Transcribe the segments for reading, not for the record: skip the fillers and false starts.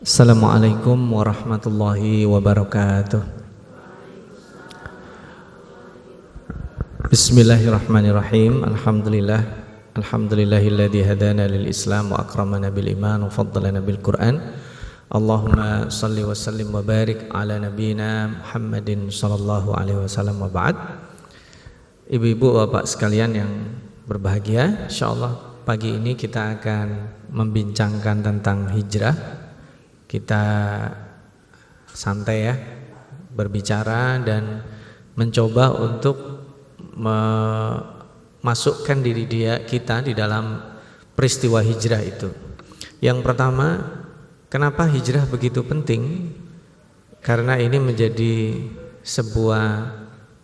Assalamualaikum warahmatullahi wabarakatuh. Bismillahirrahmanirrahim. Alhamdulillahilladzi hadana lil Islam wa akramana bil iman wa faddalana bil Qur'an. Allahumma salli wa sallim wa barik ala nabiyyina Muhammadin sallallahu alaihi wasallam wa ba'd. Ibu-ibu, bapak sekalian yang berbahagia, insyaallah pagi ini kita akan membincangkan tentang hijrah. Kita santai ya, berbicara dan mencoba untuk memasukkan diri kita di dalam peristiwa hijrah itu. Yang pertama, kenapa hijrah begitu penting? Karena ini menjadi sebuah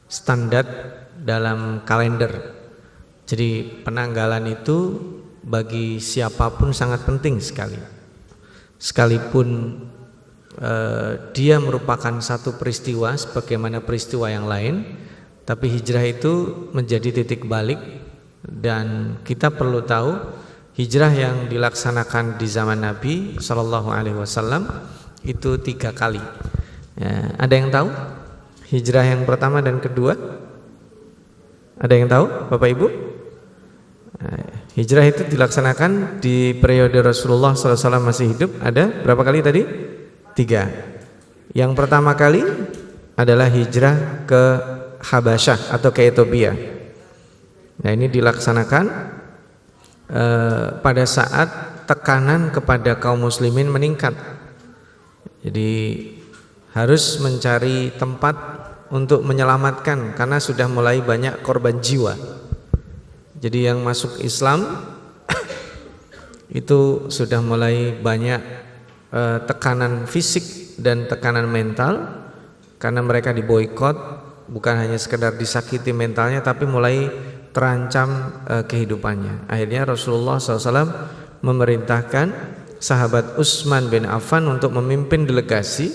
standar dalam kalender. Jadi penanggalan itu bagi siapapun sangat penting sekali. Sekalipun dia merupakan satu peristiwa sebagaimana peristiwa yang lain, tapi hijrah itu menjadi titik balik. Dan kita perlu tahu hijrah yang dilaksanakan di zaman Nabi Shallallahu Alaihi Wasallam itu 3 kali ya, ada yang tahu hijrah yang pertama dan kedua? Ada yang tahu Bapak Ibu? Hijrah itu dilaksanakan di periode Rasulullah SAW masih hidup. Ada berapa kali tadi? 3. Yang pertama kali adalah hijrah ke Habasyah atau ke Ethiopia. Nah, ini dilaksanakan pada saat tekanan kepada kaum muslimin meningkat. Jadi harus mencari tempat untuk menyelamatkan karena sudah mulai banyak korban jiwa. Jadi yang masuk Islam itu sudah mulai banyak tekanan fisik dan tekanan mental karena mereka diboikot, bukan hanya sekedar disakiti mentalnya tapi mulai terancam kehidupannya. Akhirnya Rasulullah SAW memerintahkan sahabat Utsman bin Affan untuk memimpin delegasi.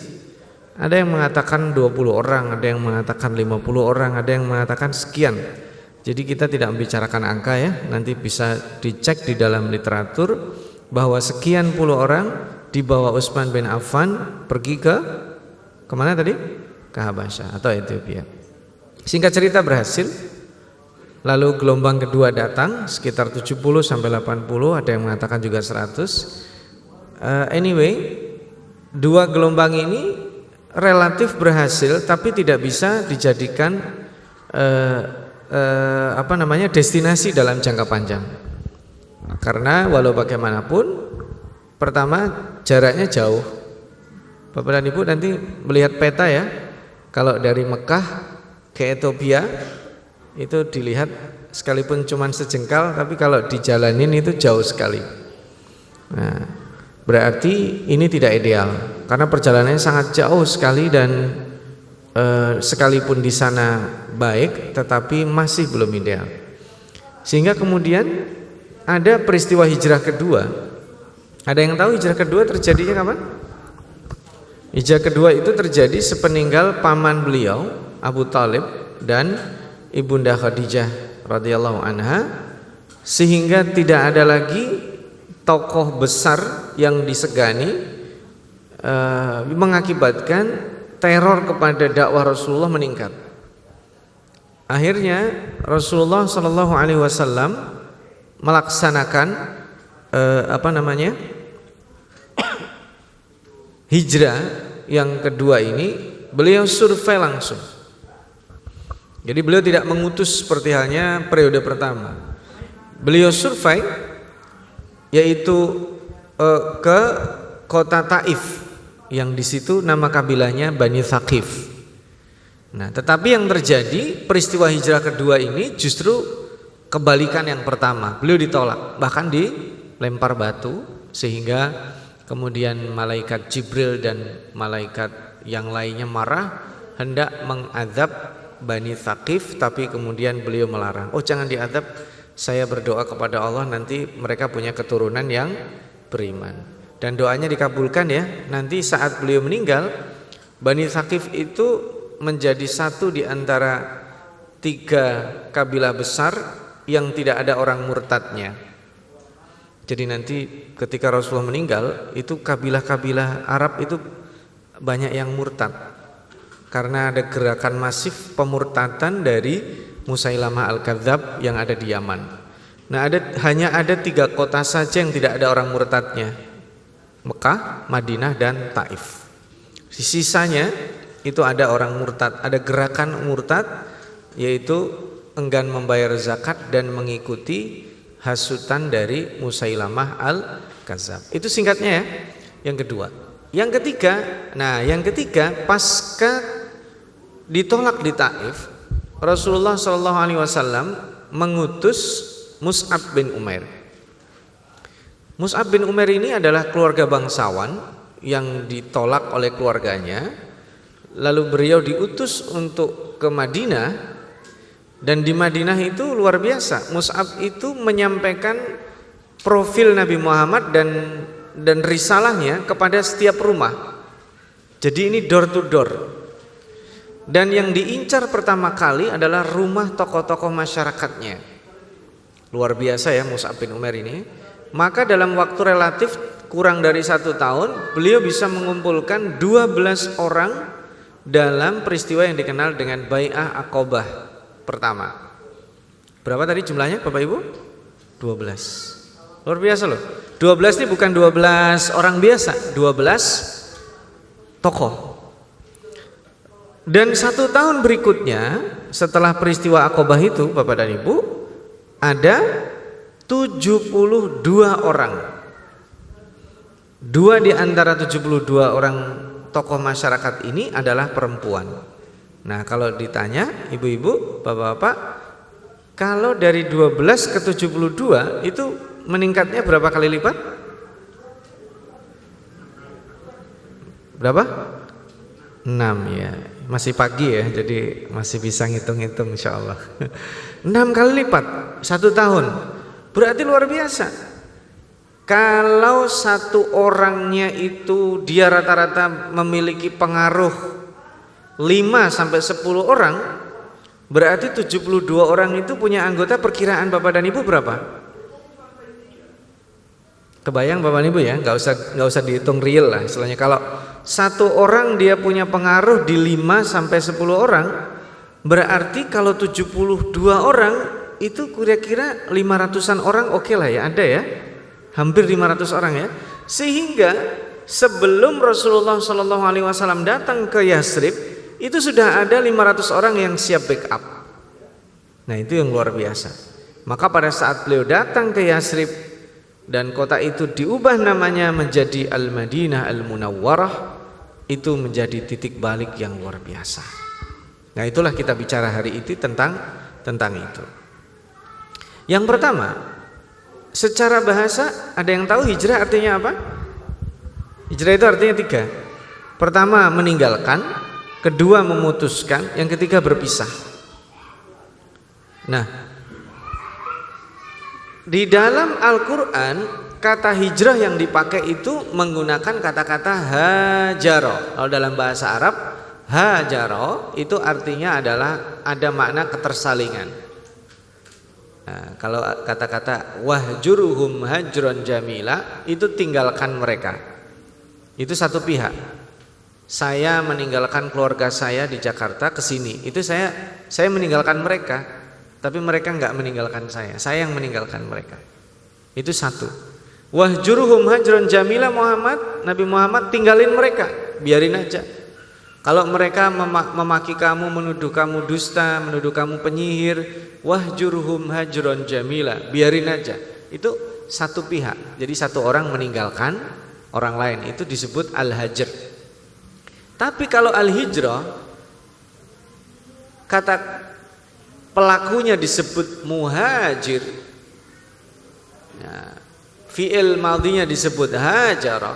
Ada yang mengatakan 20 orang, ada yang mengatakan 50 orang, ada yang mengatakan sekian. Jadi kita tidak membicarakan angka ya, nanti bisa dicek di dalam literatur bahwa sekian puluh orang di bawah Utsman bin Affan pergi ke kemana tadi? Ke Habasyah atau Ethiopia. Singkat cerita berhasil. Lalu gelombang kedua datang sekitar 70 sampai 80, ada yang mengatakan juga 100. Anyway, 2 gelombang ini relatif berhasil tapi tidak bisa dijadikan destinasi dalam jangka panjang. Karena walau bagaimanapun, pertama jaraknya jauh. Bapak dan Ibu nanti melihat peta ya. Kalau dari Mekah ke Ethiopia itu dilihat sekalipun cuma sejengkal, tapi kalau dijalanin itu jauh sekali. Nah, berarti ini tidak ideal karena perjalanannya sangat jauh sekali dan sekalipun di sana baik tetapi masih belum ideal. Sehingga kemudian ada peristiwa hijrah kedua. Ada yang tahu hijrah kedua terjadinya kapan? Hijrah kedua itu terjadi sepeninggal paman beliau Abu Thalib dan Ibunda Khadijah radhiyallahu anha, sehingga tidak ada lagi tokoh besar yang disegani, mengakibatkan teror kepada dakwah Rasulullah meningkat. Akhirnya Rasulullah Shallallahu Alaihi Wasallam melaksanakan hijrah yang kedua ini. Beliau survei langsung. Jadi beliau tidak mengutus seperti halnya periode pertama. Beliau survei, yaitu ke kota Taif, yang di situ nama kabilahnya Bani Thaqif. Nah, tetapi yang terjadi peristiwa hijrah kedua ini justru kebalikan yang pertama. Beliau ditolak, bahkan dilempar batu, sehingga kemudian malaikat Jibril dan malaikat yang lainnya marah hendak mengadab Bani Thaqif, tapi kemudian beliau melarang. Oh, jangan diadab, saya berdoa kepada Allah nanti mereka punya keturunan yang beriman. Dan doanya dikabulkan ya. Nanti saat beliau meninggal, Bani Thaqif itu menjadi satu di antara 3 kabilah besar yang tidak ada orang murtadnya. Jadi nanti ketika Rasulullah meninggal, itu kabilah-kabilah Arab itu banyak yang murtad. Karena ada gerakan masif pemurtadan dari Musailamah Al-Kadzab yang ada di Yaman. Nah, hanya ada 3 kota saja yang tidak ada orang murtadnya. Mekah, Madinah, dan Taif. Sisanya itu ada orang murtad, ada gerakan murtad, yaitu enggan membayar zakat dan mengikuti hasutan dari Musailamah Al-Kadzab. Itu singkatnya ya. Yang kedua. Yang ketiga, pasca ditolak di Taif, Rasulullah SAW mengutus Mus'ab bin Umair. Mus'ab bin Umair ini adalah keluarga bangsawan yang ditolak oleh keluarganya. Lalu beliau diutus untuk ke Madinah. Dan di Madinah itu luar biasa. Mus'ab itu menyampaikan profil Nabi Muhammad dan risalahnya kepada setiap rumah. Jadi ini door to door. Dan yang diincar pertama kali adalah rumah tokoh-tokoh masyarakatnya. Luar biasa ya Mus'ab bin Umair ini. Maka dalam waktu relatif kurang dari 1 tahun, beliau bisa mengumpulkan 12 orang dalam peristiwa yang dikenal dengan Bai'ah Aqabah pertama. Berapa tadi jumlahnya Bapak Ibu? 12. Luar biasa loh. 12 ini bukan 12 orang biasa, 12 tokoh. Dan 1 tahun berikutnya setelah peristiwa Aqabah itu Bapak dan Ibu, ada 72 orang. 2 di antara 72 orang tokoh masyarakat ini adalah perempuan. Nah, kalau ditanya ibu-ibu, bapak-bapak, kalau dari 12 ke 72 itu meningkatnya berapa kali lipat? Berapa? 6 ya. Masih pagi ya, jadi masih bisa ngitung-ngitung insyaallah. 6 kali lipat 1 tahun. Berarti luar biasa. Kalau 1 orangnya itu dia rata-rata memiliki pengaruh 5 sampai 10 orang, berarti 72 orang itu punya anggota. Perkiraan Bapak dan Ibu berapa? Kebayang Bapak dan Ibu ya, nggak usah dihitung real lah. Istilahnya kalau 1 orang dia punya pengaruh di 5 sampai 10 orang, berarti kalau 72 orang itu kira-kira 500-an orang oke lah ya, ada ya. Hampir 500 orang ya. Sehingga sebelum Rasulullah SAW datang ke Yathrib, itu sudah ada 500 orang yang siap backup. Nah, itu yang luar biasa. Maka pada saat beliau datang ke Yathrib dan kota itu diubah namanya menjadi Al-Madinah Al-Munawwarah, itu menjadi titik balik yang luar biasa. Nah, itulah kita bicara hari ini tentang itu. Yang pertama, secara bahasa ada yang tahu hijrah artinya apa? Hijrah itu artinya 3. Pertama, meninggalkan. Kedua, memutuskan. Yang ketiga, berpisah. Nah, di dalam Al-Quran kata hijrah yang dipakai itu menggunakan kata-kata hajaro. Kalau dalam bahasa Arab, hajaro itu artinya adalah ada makna ketersalingan. Nah, kalau kata-kata wahjuruhum hajron jamila itu tinggalkan mereka. Itu satu pihak. Saya meninggalkan keluarga saya di Jakarta ke sini. Itu saya meninggalkan mereka, tapi mereka enggak meninggalkan saya. Saya yang meninggalkan mereka. Itu satu. Wahjuruhum hajron jamila Muhammad, Nabi Muhammad tinggalin mereka, biarin aja. Kalau mereka memaki kamu, menuduh kamu dusta, menuduh kamu penyihir, wahjurhum hajron jamila, biarin aja. Itu satu pihak. Jadi satu orang meninggalkan orang lain, itu disebut al-hajr. Tapi kalau al-hijrah, kata pelakunya disebut muhajir, ya, fi'il madhinya disebut hajara,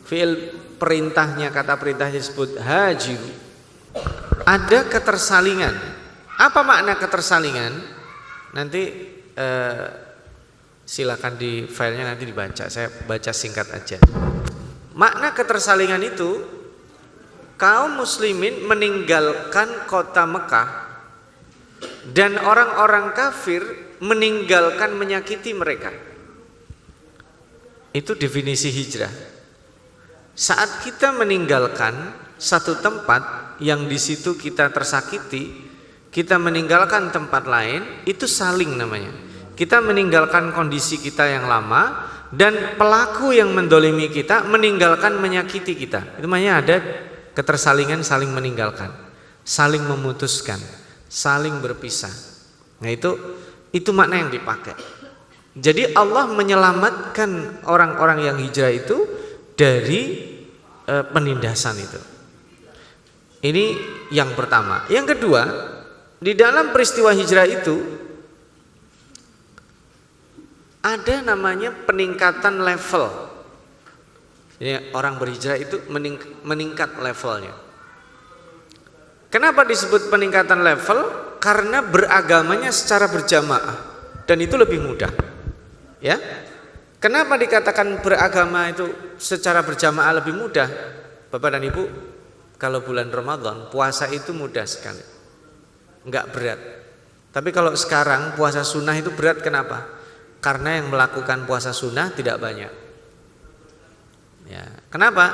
fi'il perintahnya, kata perintahnya disebut hajir. Ada ketersalingan. Apa makna ketersalingan? Nanti silakan di filenya nanti dibaca. Saya baca singkat aja. Makna ketersalingan itu kaum muslimin meninggalkan kota Mekah dan orang-orang kafir meninggalkan menyakiti mereka. Itu definisi hijrah. Saat kita meninggalkan satu tempat yang di situ kita tersakiti, kita meninggalkan tempat lain, itu saling namanya. Kita meninggalkan kondisi kita yang lama, dan pelaku yang mendolimi kita meninggalkan menyakiti kita. Itu namanya ada ketersalingan, saling meninggalkan, saling memutuskan, saling berpisah. Nah itu makna yang dipakai. Jadi Allah menyelamatkan orang-orang yang hijrah itu dari penindasan itu. Ini yang pertama. Yang kedua, di dalam peristiwa hijrah itu ada namanya peningkatan level. Jadi orang berhijrah itu meningkat levelnya. Kenapa disebut peningkatan level? Karena beragamanya secara berjamaah, dan itu lebih mudah. Ya. Kenapa dikatakan beragama itu secara berjamaah lebih mudah? Bapak dan Ibu, kalau bulan Ramadan puasa itu mudah sekali, enggak berat. Tapi kalau sekarang puasa sunnah itu berat. Kenapa? Karena yang melakukan puasa sunnah tidak banyak. Ya. Kenapa?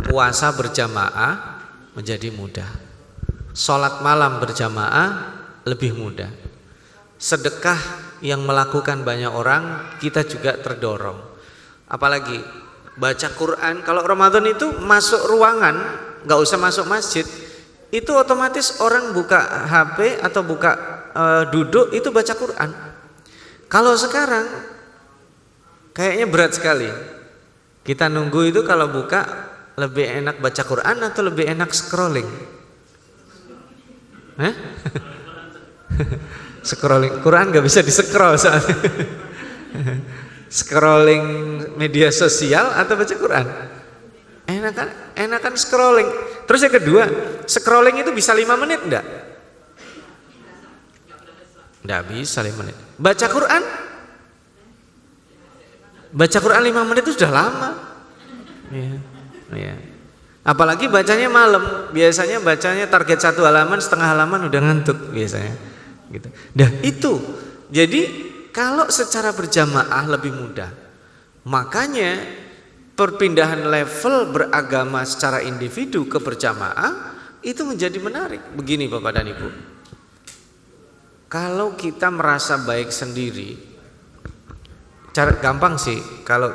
Puasa berjamaah menjadi mudah. Sholat malam berjamaah lebih mudah. Sedekah yang melakukan banyak orang, kita juga terdorong. Apalagi baca Quran. Kalau Ramadan itu masuk ruangan, nggak usah masuk masjid, itu otomatis orang buka HP atau buka duduk itu baca Quran. Kalau sekarang kayaknya berat sekali. Kita nunggu itu kalau buka lebih enak baca Quran atau lebih enak scrolling? Scrolling Quran nggak bisa di-scroll soalnya. Scrolling media sosial atau baca Quran? Enakan scrolling. Terus yang kedua, scrolling itu bisa 5 menit enggak? Enggak bisa 5 menit. Baca Quran? Baca Quran 5 menit itu sudah lama. Iya. Apalagi bacanya malam. Biasanya bacanya target 1 halaman, setengah halaman udah ngantuk biasanya. Gitu. Nah itu. Jadi kalau secara berjamaah lebih mudah. Makanya perpindahan level beragama secara individu ke berjamaah itu menjadi menarik. Begini Bapak dan Ibu. Kalau kita merasa baik sendiri, cara gampang sih. Kalau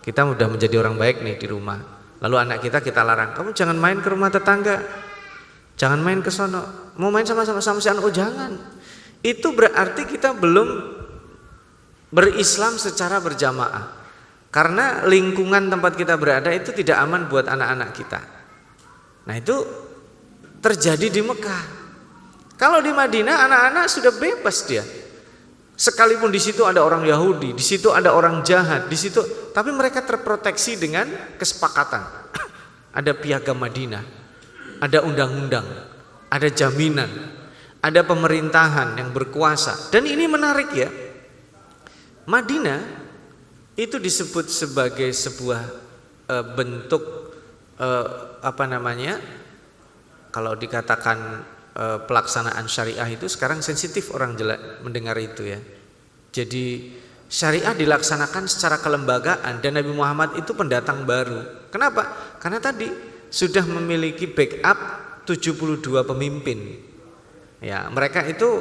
kita udah menjadi orang baik nih di rumah, lalu anak kita larang, kamu jangan main ke rumah tetangga, jangan main ke sono, mau main sama si anak, oh jangan. Itu berarti kita belum berislam secara berjamaah. Karena lingkungan tempat kita berada itu tidak aman buat anak-anak kita. Nah itu terjadi di Mekah. Kalau di Madinah anak-anak sudah bebas dia. Sekalipun di situ ada orang Yahudi, di situ ada orang jahat, di situ, tapi mereka terproteksi dengan kesepakatan. Ada piagam Madinah, ada undang-undang, ada jaminan, ada pemerintahan yang berkuasa. Dan ini menarik ya. Madinah itu disebut sebagai sebuah bentuk kalau dikatakan pelaksanaan syariah itu sekarang sensitif orang mendengar itu ya. Jadi syariah dilaksanakan secara kelembagaan dan Nabi Muhammad itu pendatang baru. Kenapa? Karena tadi sudah memiliki backup 72 pemimpin. Ya, mereka itu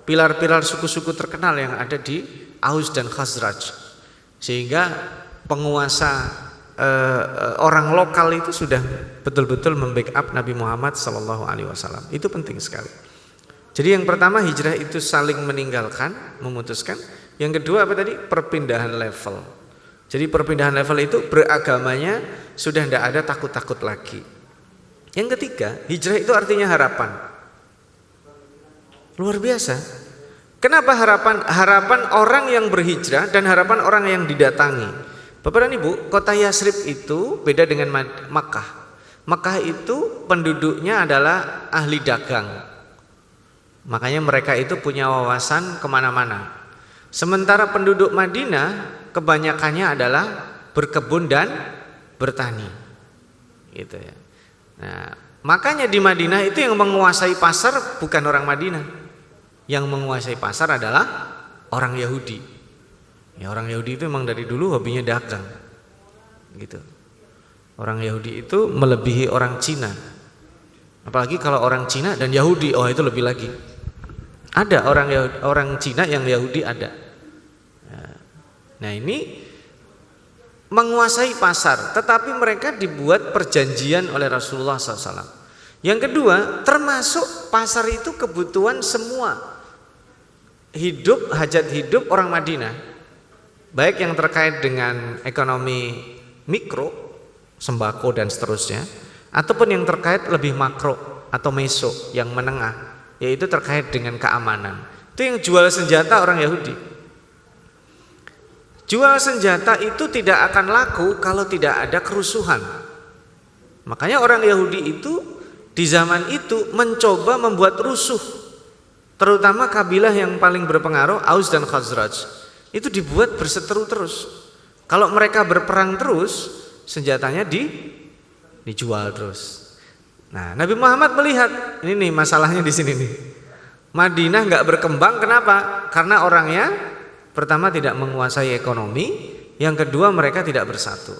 pilar-pilar suku-suku terkenal yang ada di Aus dan Khazraj. Sehingga penguasa orang lokal itu sudah betul-betul membackup Nabi Muhammad SAW. Itu penting sekali. Jadi yang pertama hijrah itu saling meninggalkan, memutuskan. Yang kedua apa tadi? Perpindahan level. Jadi perpindahan level itu beragamanya sudah tidak ada takut-takut lagi. Yang ketiga, hijrah itu artinya harapan. Luar biasa. Kenapa harapan? Harapan orang yang berhijrah dan harapan orang yang didatangi. Bapak dan Ibu, kota Yasrib itu beda dengan Makkah. Makkah itu penduduknya adalah ahli dagang. Makanya mereka itu punya wawasan kemana-mana. Sementara penduduk Madinah kebanyakannya adalah berkebun dan bertani. Gitu ya. Nah, makanya di Madinah itu yang menguasai pasar bukan orang Madinah. Yang menguasai pasar adalah orang Yahudi. Ya orang Yahudi itu memang dari dulu hobinya dagang. Gitu. Orang Yahudi itu melebihi orang Cina. Apalagi kalau orang Cina dan Yahudi, oh itu lebih lagi. Ada orang Cina yang Yahudi ada. Nah ini menguasai pasar, tetapi mereka dibuat perjanjian oleh Rasulullah SAW. Yang kedua, termasuk pasar itu kebutuhan semua hidup, hajat hidup orang Madinah, baik yang terkait dengan ekonomi mikro, sembako dan seterusnya, ataupun yang terkait lebih makro atau meso yang menengah, yaitu terkait dengan keamanan. Itu yang jual senjata orang Yahudi. Jual senjata itu tidak akan laku kalau tidak ada kerusuhan. Makanya orang Yahudi itu di zaman itu mencoba membuat rusuh, terutama kabilah yang paling berpengaruh, Aus dan Khazraj. Itu dibuat berseteru terus. Kalau mereka berperang terus, senjatanya dijual terus. Nah, Nabi Muhammad melihat ini nih masalahnya di sini nih. Madinah nggak berkembang, kenapa? Karena orangnya pertama tidak menguasai ekonomi, yang kedua mereka tidak bersatu.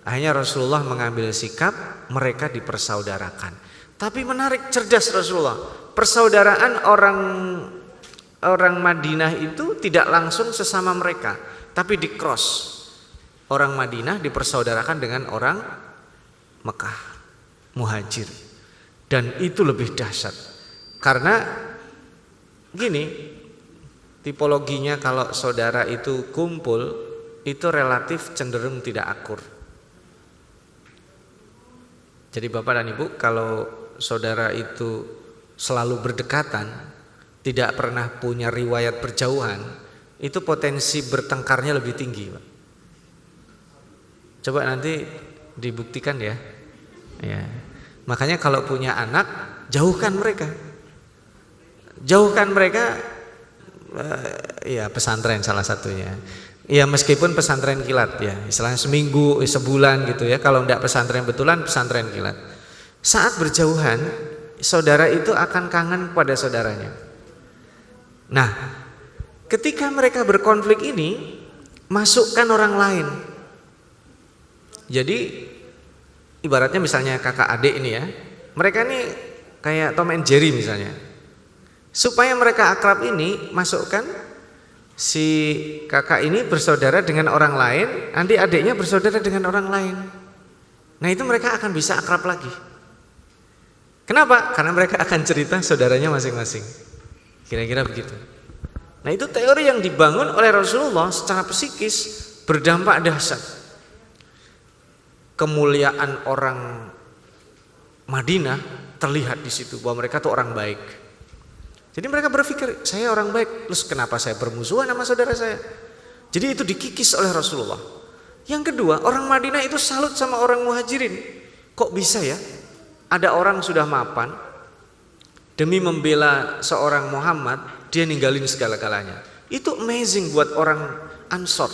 Akhirnya Rasulullah mengambil sikap mereka dipersaudarakan. Tapi menarik, cerdas Rasulullah. Persaudaraan orang Madinah itu tidak langsung sesama mereka, tapi di cross. Orang Madinah dipersaudarakan dengan orang Mekah, muhajir. Dan itu lebih dahsyat. Karena gini, tipologinya kalau saudara itu kumpul, itu relatif cenderung tidak akur. Jadi Bapak dan Ibu, kalau saudara itu selalu berdekatan, tidak pernah punya riwayat berjauhan, itu potensi bertengkarnya lebih tinggi, Pak. Coba nanti dibuktikan ya. Ya. Makanya kalau punya anak, jauhkan mereka. Jauhkan mereka, ya pesantren salah satunya. Ya meskipun pesantren kilat ya, istilahnya seminggu, sebulan gitu ya. Kalau enggak pesantren betulan, pesantren kilat. Saat berjauhan, saudara itu akan kangen pada saudaranya. Nah, ketika mereka berkonflik ini, masukkan orang lain. Jadi ibaratnya misalnya kakak adik ini ya, mereka ini kayak Tom and Jerry misalnya. Supaya mereka akrab ini, masukkan si kakak ini bersaudara dengan orang lain, nanti adiknya bersaudara dengan orang lain. Nah itu mereka akan bisa akrab lagi. Kenapa? Karena mereka akan cerita saudaranya masing-masing. Kira-kira begitu. Nah itu teori yang dibangun oleh Rasulullah secara psikis, berdampak dahsyat. Kemuliaan orang Madinah terlihat di situ, bahwa mereka tuh orang baik. Jadi mereka berpikir, saya orang baik, terus kenapa saya bermusuhan sama saudara saya? Jadi itu dikikis oleh Rasulullah. Yang kedua, orang Madinah itu salut sama orang muhajirin. Kok bisa ya? Ada orang sudah mapan, demi membela seorang Muhammad, dia ninggalin segala-galanya. Itu amazing buat orang Ansor.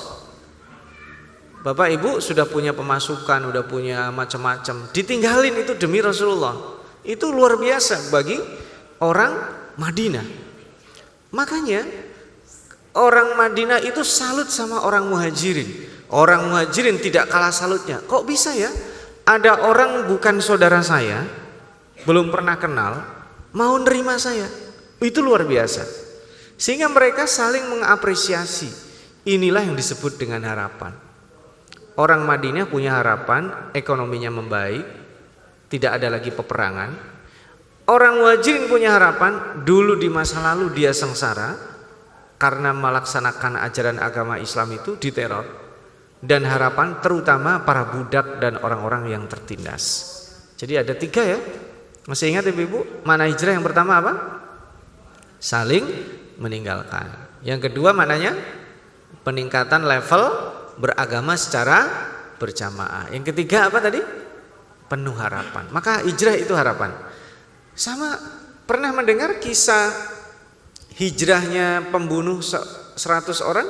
Bapak Ibu sudah punya pemasukan, sudah punya macam-macam, ditinggalin itu demi Rasulullah. Itu luar biasa bagi orang Madinah. Makanya orang Madinah itu salut sama orang muhajirin. Orang muhajirin tidak kalah salutnya. Kok bisa ya? Ada orang bukan saudara saya, belum pernah kenal, mau nerima saya. Itu luar biasa. Sehingga mereka saling mengapresiasi. Inilah yang disebut dengan harapan. Orang Madinah punya harapan, ekonominya membaik, tidak ada lagi peperangan. Orang muhajirin punya harapan, dulu di masa lalu dia sengsara karena melaksanakan ajaran agama Islam itu diteror, dan harapan terutama para budak dan orang-orang yang tertindas. Jadi ada 3 ya. Masih ingat Ibu? Mana hijrah yang pertama apa? Saling meninggalkan. Yang kedua mananya? Peningkatan level beragama secara berjamaah. Yang ketiga apa tadi? Penuh harapan. Maka hijrah itu harapan. Sama pernah mendengar kisah hijrahnya pembunuh 100 orang?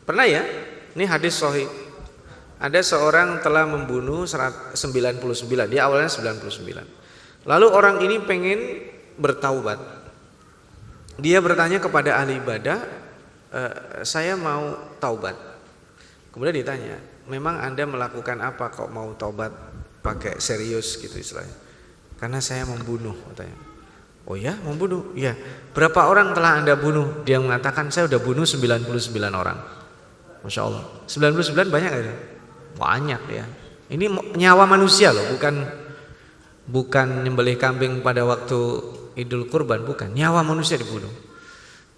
Pernah ya? Ini hadis sahih. Ada seorang telah membunuh 99. Dia awalnya 99. Lalu orang ini pengen bertaubat. Dia bertanya kepada ahli ibadah, saya mau taubat. Kemudian ditanya, memang Anda melakukan apa kok mau taubat pakai serius gitu istilahnya? Karena saya membunuh katanya. Oh ya, membunuh? Iya. Berapa orang telah Anda bunuh? Dia mengatakan saya udah bunuh 99 orang. Masya Allah. 99 banyak gak ya? Banyak ya. Ini nyawa manusia loh, bukan nyembelih kambing pada waktu Idul Kurban, bukan. Nyawa manusia dibunuh.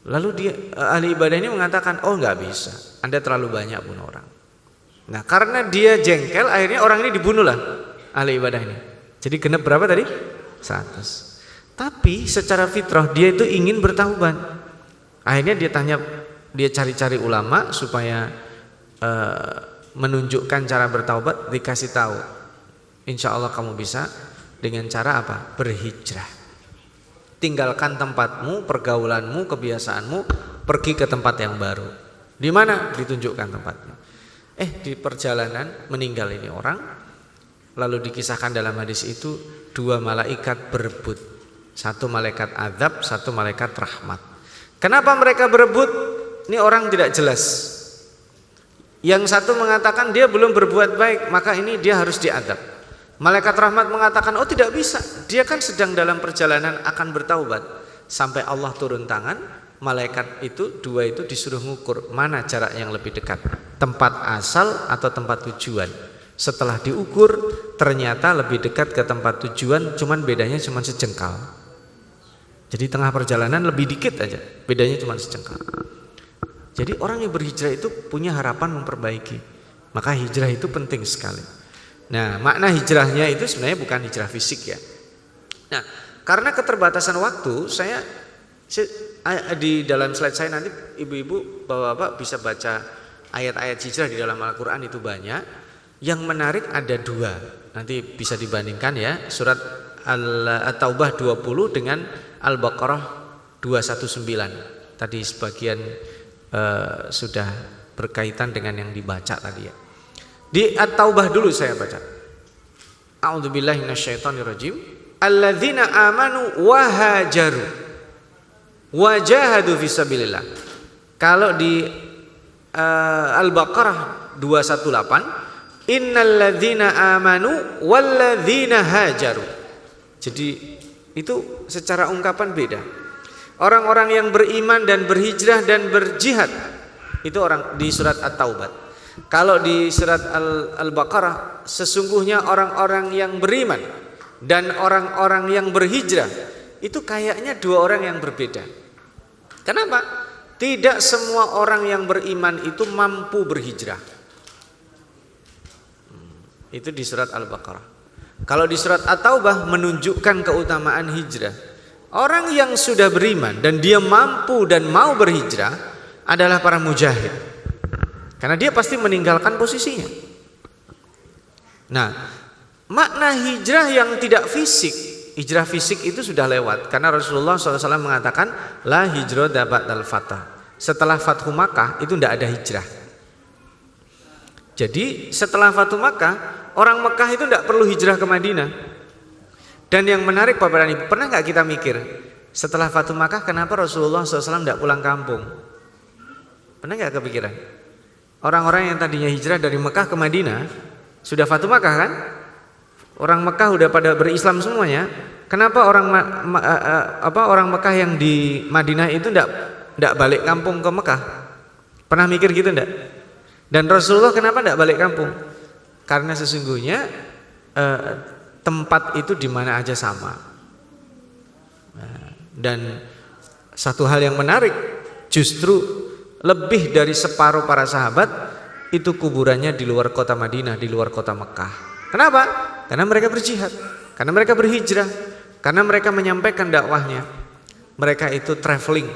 Lalu dia ahli ibadah ini mengatakan, oh nggak bisa, Anda terlalu banyak bunuh orang. Nah karena dia jengkel, akhirnya orang ini dibunuhlah ahli ibadah ini. Jadi genep berapa tadi? 100. Tapi secara fitrah dia itu ingin bertaubat. Akhirnya dia cari-cari ulama supaya menunjukkan cara bertaubat. Dikasih tahu, insya Allah kamu bisa dengan cara apa? Berhijrah. Tinggalkan tempatmu, pergaulanmu, kebiasaanmu, pergi ke tempat yang baru. Di mana? Ditunjukkan tempatnya. Di perjalanan meninggal ini orang. Lalu dikisahkan dalam hadis itu 2 malaikat berebut. 1 malaikat azab, 1 malaikat rahmat. Kenapa mereka berebut? Ini orang tidak jelas. Yang satu mengatakan dia belum berbuat baik, maka ini dia harus diadab. Malaikat rahmat mengatakan, oh tidak bisa, dia kan sedang dalam perjalanan akan bertaubat. Sampai Allah turun tangan, malaikat itu 2 itu disuruh ngukur mana jarak yang lebih dekat, tempat asal atau tempat tujuan. Setelah diukur ternyata lebih dekat ke tempat tujuan, cuman bedanya cuman sejengkal. Jadi tengah perjalanan lebih dikit aja, bedanya cuman sejengkal. Jadi orang yang berhijrah itu punya harapan memperbaiki. Maka hijrah itu penting sekali. Nah, makna hijrahnya itu sebenarnya bukan hijrah fisik ya. Nah, karena keterbatasan waktu, saya di dalam slide saya nanti ibu-ibu, bapak-bapak bisa baca ayat-ayat hijrah di dalam Al-Quran itu banyak. Yang menarik ada 2. Nanti bisa dibandingkan ya, surat At-Taubah 20 dengan Al-Baqarah 219. Tadi sebagian sudah berkaitan dengan yang dibaca tadi ya. Di At-Taubah dulu saya baca. A'udzubillahi minasyaitonirrajim. Alladzina amanu wa hajaru wa jahadu fisabilillah. Kalau di Al-Baqarah 218, innalladzina amanu walladzina hajaru. Jadi itu secara ungkapan beda. Orang-orang yang beriman dan berhijrah dan berjihad itu orang di surat At-Taubah. Kalau di surat Al-Baqarah, sesungguhnya orang-orang yang beriman dan orang-orang yang berhijrah itu kayaknya 2 orang yang berbeda. Kenapa? Tidak semua orang yang beriman itu mampu berhijrah. Itu di surat Al-Baqarah. Kalau di surat At-Taubah menunjukkan keutamaan hijrah. Orang yang sudah beriman dan dia mampu dan mau berhijrah adalah para mujahid. Karena dia pasti meninggalkan posisinya. Nah, makna hijrah yang tidak fisik, hijrah fisik itu sudah lewat. Karena Rasulullah SAW mengatakan, la hijrata ba'dal fath. Setelah Fathu Makkah itu tidak ada hijrah. Jadi setelah Fathu Makkah, orang Mekah itu tidak perlu hijrah ke Madinah. Dan yang menarik Bapak dan Ibu, pernah nggak kita mikir, setelah Fathu Makkah kenapa Rasulullah SAW tidak pulang kampung? Pernah nggak kepikiran? Orang-orang yang tadinya hijrah dari Mekah ke Madinah sudah Fathu Makkah kan? Orang Mekah udah pada berislam semuanya. Kenapa orang Mekah yang di Madinah itu tidak balik kampung ke Mekah? Pernah mikir gitu enggak? Dan Rasulullah kenapa tidak balik kampung? Karena sesungguhnya tempat itu di mana aja sama. Dan satu hal yang menarik, justru lebih dari separuh para sahabat itu kuburannya di luar kota Madinah, di luar kota Mekah. Kenapa? Karena mereka berjihad, karena mereka berhijrah, karena mereka menyampaikan dakwahnya. Mereka itu traveling.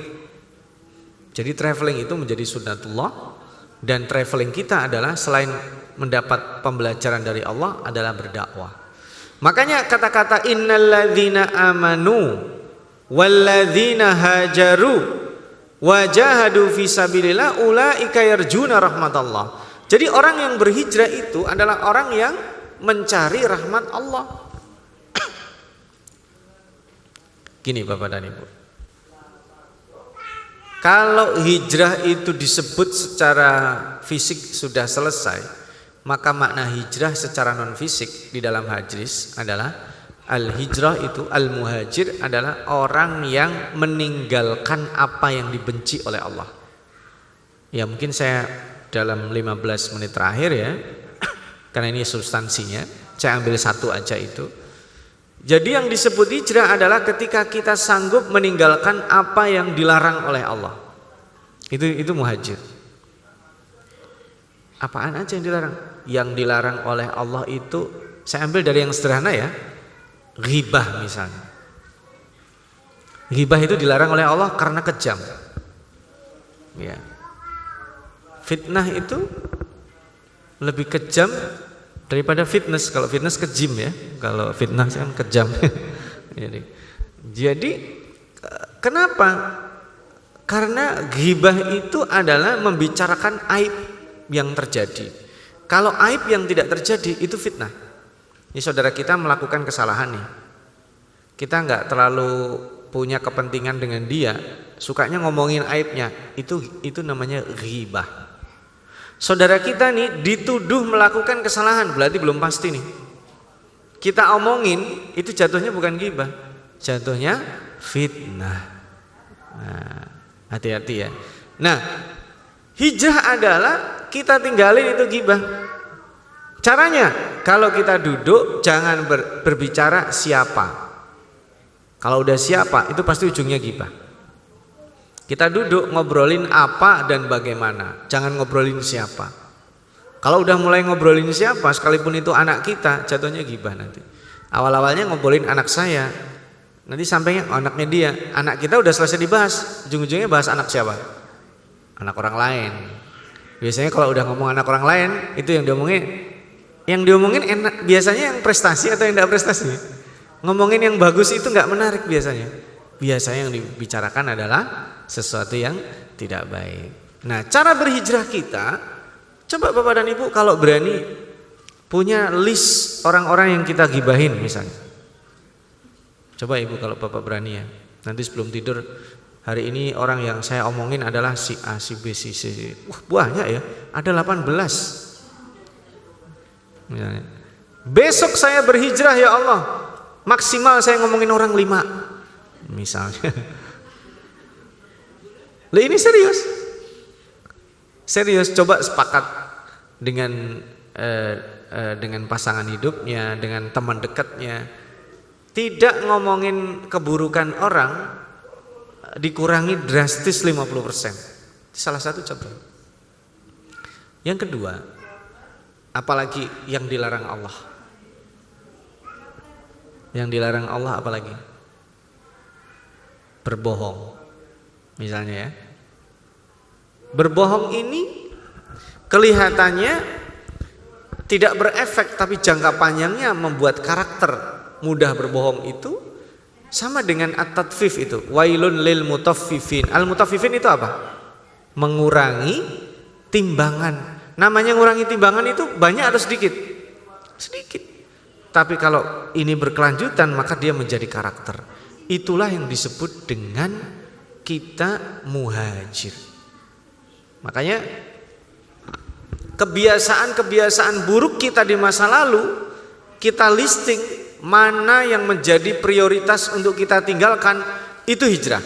Jadi traveling itu menjadi sunnatullah. Dan traveling kita adalah selain mendapat pembelajaran dari Allah adalah berdakwah. Makanya kata-kata innalladzina amanu walladzina hajaru wajahadu fisabilillah ulaika yarjuna rahmatallah. Jadi orang yang berhijrah itu adalah orang yang mencari rahmat Allah. Gini Bapak dan Ibu, Kalau hijrah itu disebut secara fisik sudah selesai, maka makna hijrah secara non fisik di dalam hadis adalah al-hijrah itu al-muhajir adalah orang yang meninggalkan apa yang dibenci oleh Allah. Ya mungkin saya dalam 15 menit terakhir ya, karena ini substansinya, saya ambil satu aja itu. Jadi yang disebut hijrah adalah ketika kita sanggup meninggalkan apa yang dilarang oleh Allah. Itu muhajir. Apaan aja yang dilarang? Yang dilarang oleh Allah itu saya ambil dari yang sederhana ya. Ghibah misalnya. Ghibah itu dilarang oleh Allah karena kejam. Ya. Fitnah itu lebih kejam daripada fitness. Kalau fitness ke gym ya, kalau fitnah kan kejam. Jadi kenapa? Karena ghibah itu adalah membicarakan aib yang terjadi. Kalau aib yang tidak terjadi itu fitnah. Ini saudara kita melakukan kesalahan nih. Kita nggak terlalu punya kepentingan dengan dia, sukanya ngomongin aibnya. Itu namanya ghibah. Saudara kita nih dituduh melakukan kesalahan, berarti belum pasti nih. Kita omongin, itu jatuhnya bukan ghibah, jatuhnya fitnah. Nah, hati-hati ya. Nah, hijrah adalah kita tinggalin itu ghibah. Caranya, kalau kita duduk jangan berbicara siapa. Kalau udah siapa, itu pasti ujungnya ghibah. Kita duduk ngobrolin apa dan bagaimana, jangan ngobrolin siapa. Kalau udah mulai ngobrolin siapa, sekalipun itu anak kita, jatuhnya ghibah nanti. Awal-awalnya ngobrolin anak saya, nanti sampainya anaknya dia. Anak kita udah selesai dibahas, ujung-ujungnya bahas anak siapa? Anak orang lain. Biasanya kalau udah ngomong anak orang lain, itu yang diomongin enak. Biasanya yang prestasi atau yang tidak prestasi. Ngomongin yang bagus itu nggak menarik biasanya. Biasanya yang dibicarakan adalah sesuatu yang tidak baik. Nah, cara berhijrah kita, coba Bapak dan Ibu kalau berani punya list orang-orang yang kita gibahin misalnya. Coba Ibu kalau Bapak berani ya. Nanti sebelum tidur, hari ini orang yang saya omongin adalah si A, si B, si C. Wah, banyak ya. Ada 18. Misalnya. Besok saya berhijrah ya Allah. Maksimal saya ngomongin orang 5. Misalnya. Lah ini serius. Serius, coba sepakat dengan pasangan hidupnya, dengan teman dekatnya. Tidak ngomongin keburukan orang, dikurangi drastis 50%. Salah satu contoh. Yang kedua, apalagi yang dilarang Allah. Yang dilarang Allah apalagi? Berbohong. Misalnya ya. Berbohong ini kelihatannya tidak berefek, tapi jangka panjangnya membuat karakter mudah berbohong itu sama dengan at-tatfif itu. Wailun lil mutaffifin. Al-mutaffifin itu apa? Mengurangi timbangan. Namanya mengurangi timbangan itu banyak atau sedikit? Sedikit. Tapi kalau ini berkelanjutan maka dia menjadi karakter. Itulah yang disebut dengan kita muhajir. Makanya kebiasaan-kebiasaan buruk kita di masa lalu kita listing mana yang menjadi prioritas untuk kita tinggalkan, itu hijrah.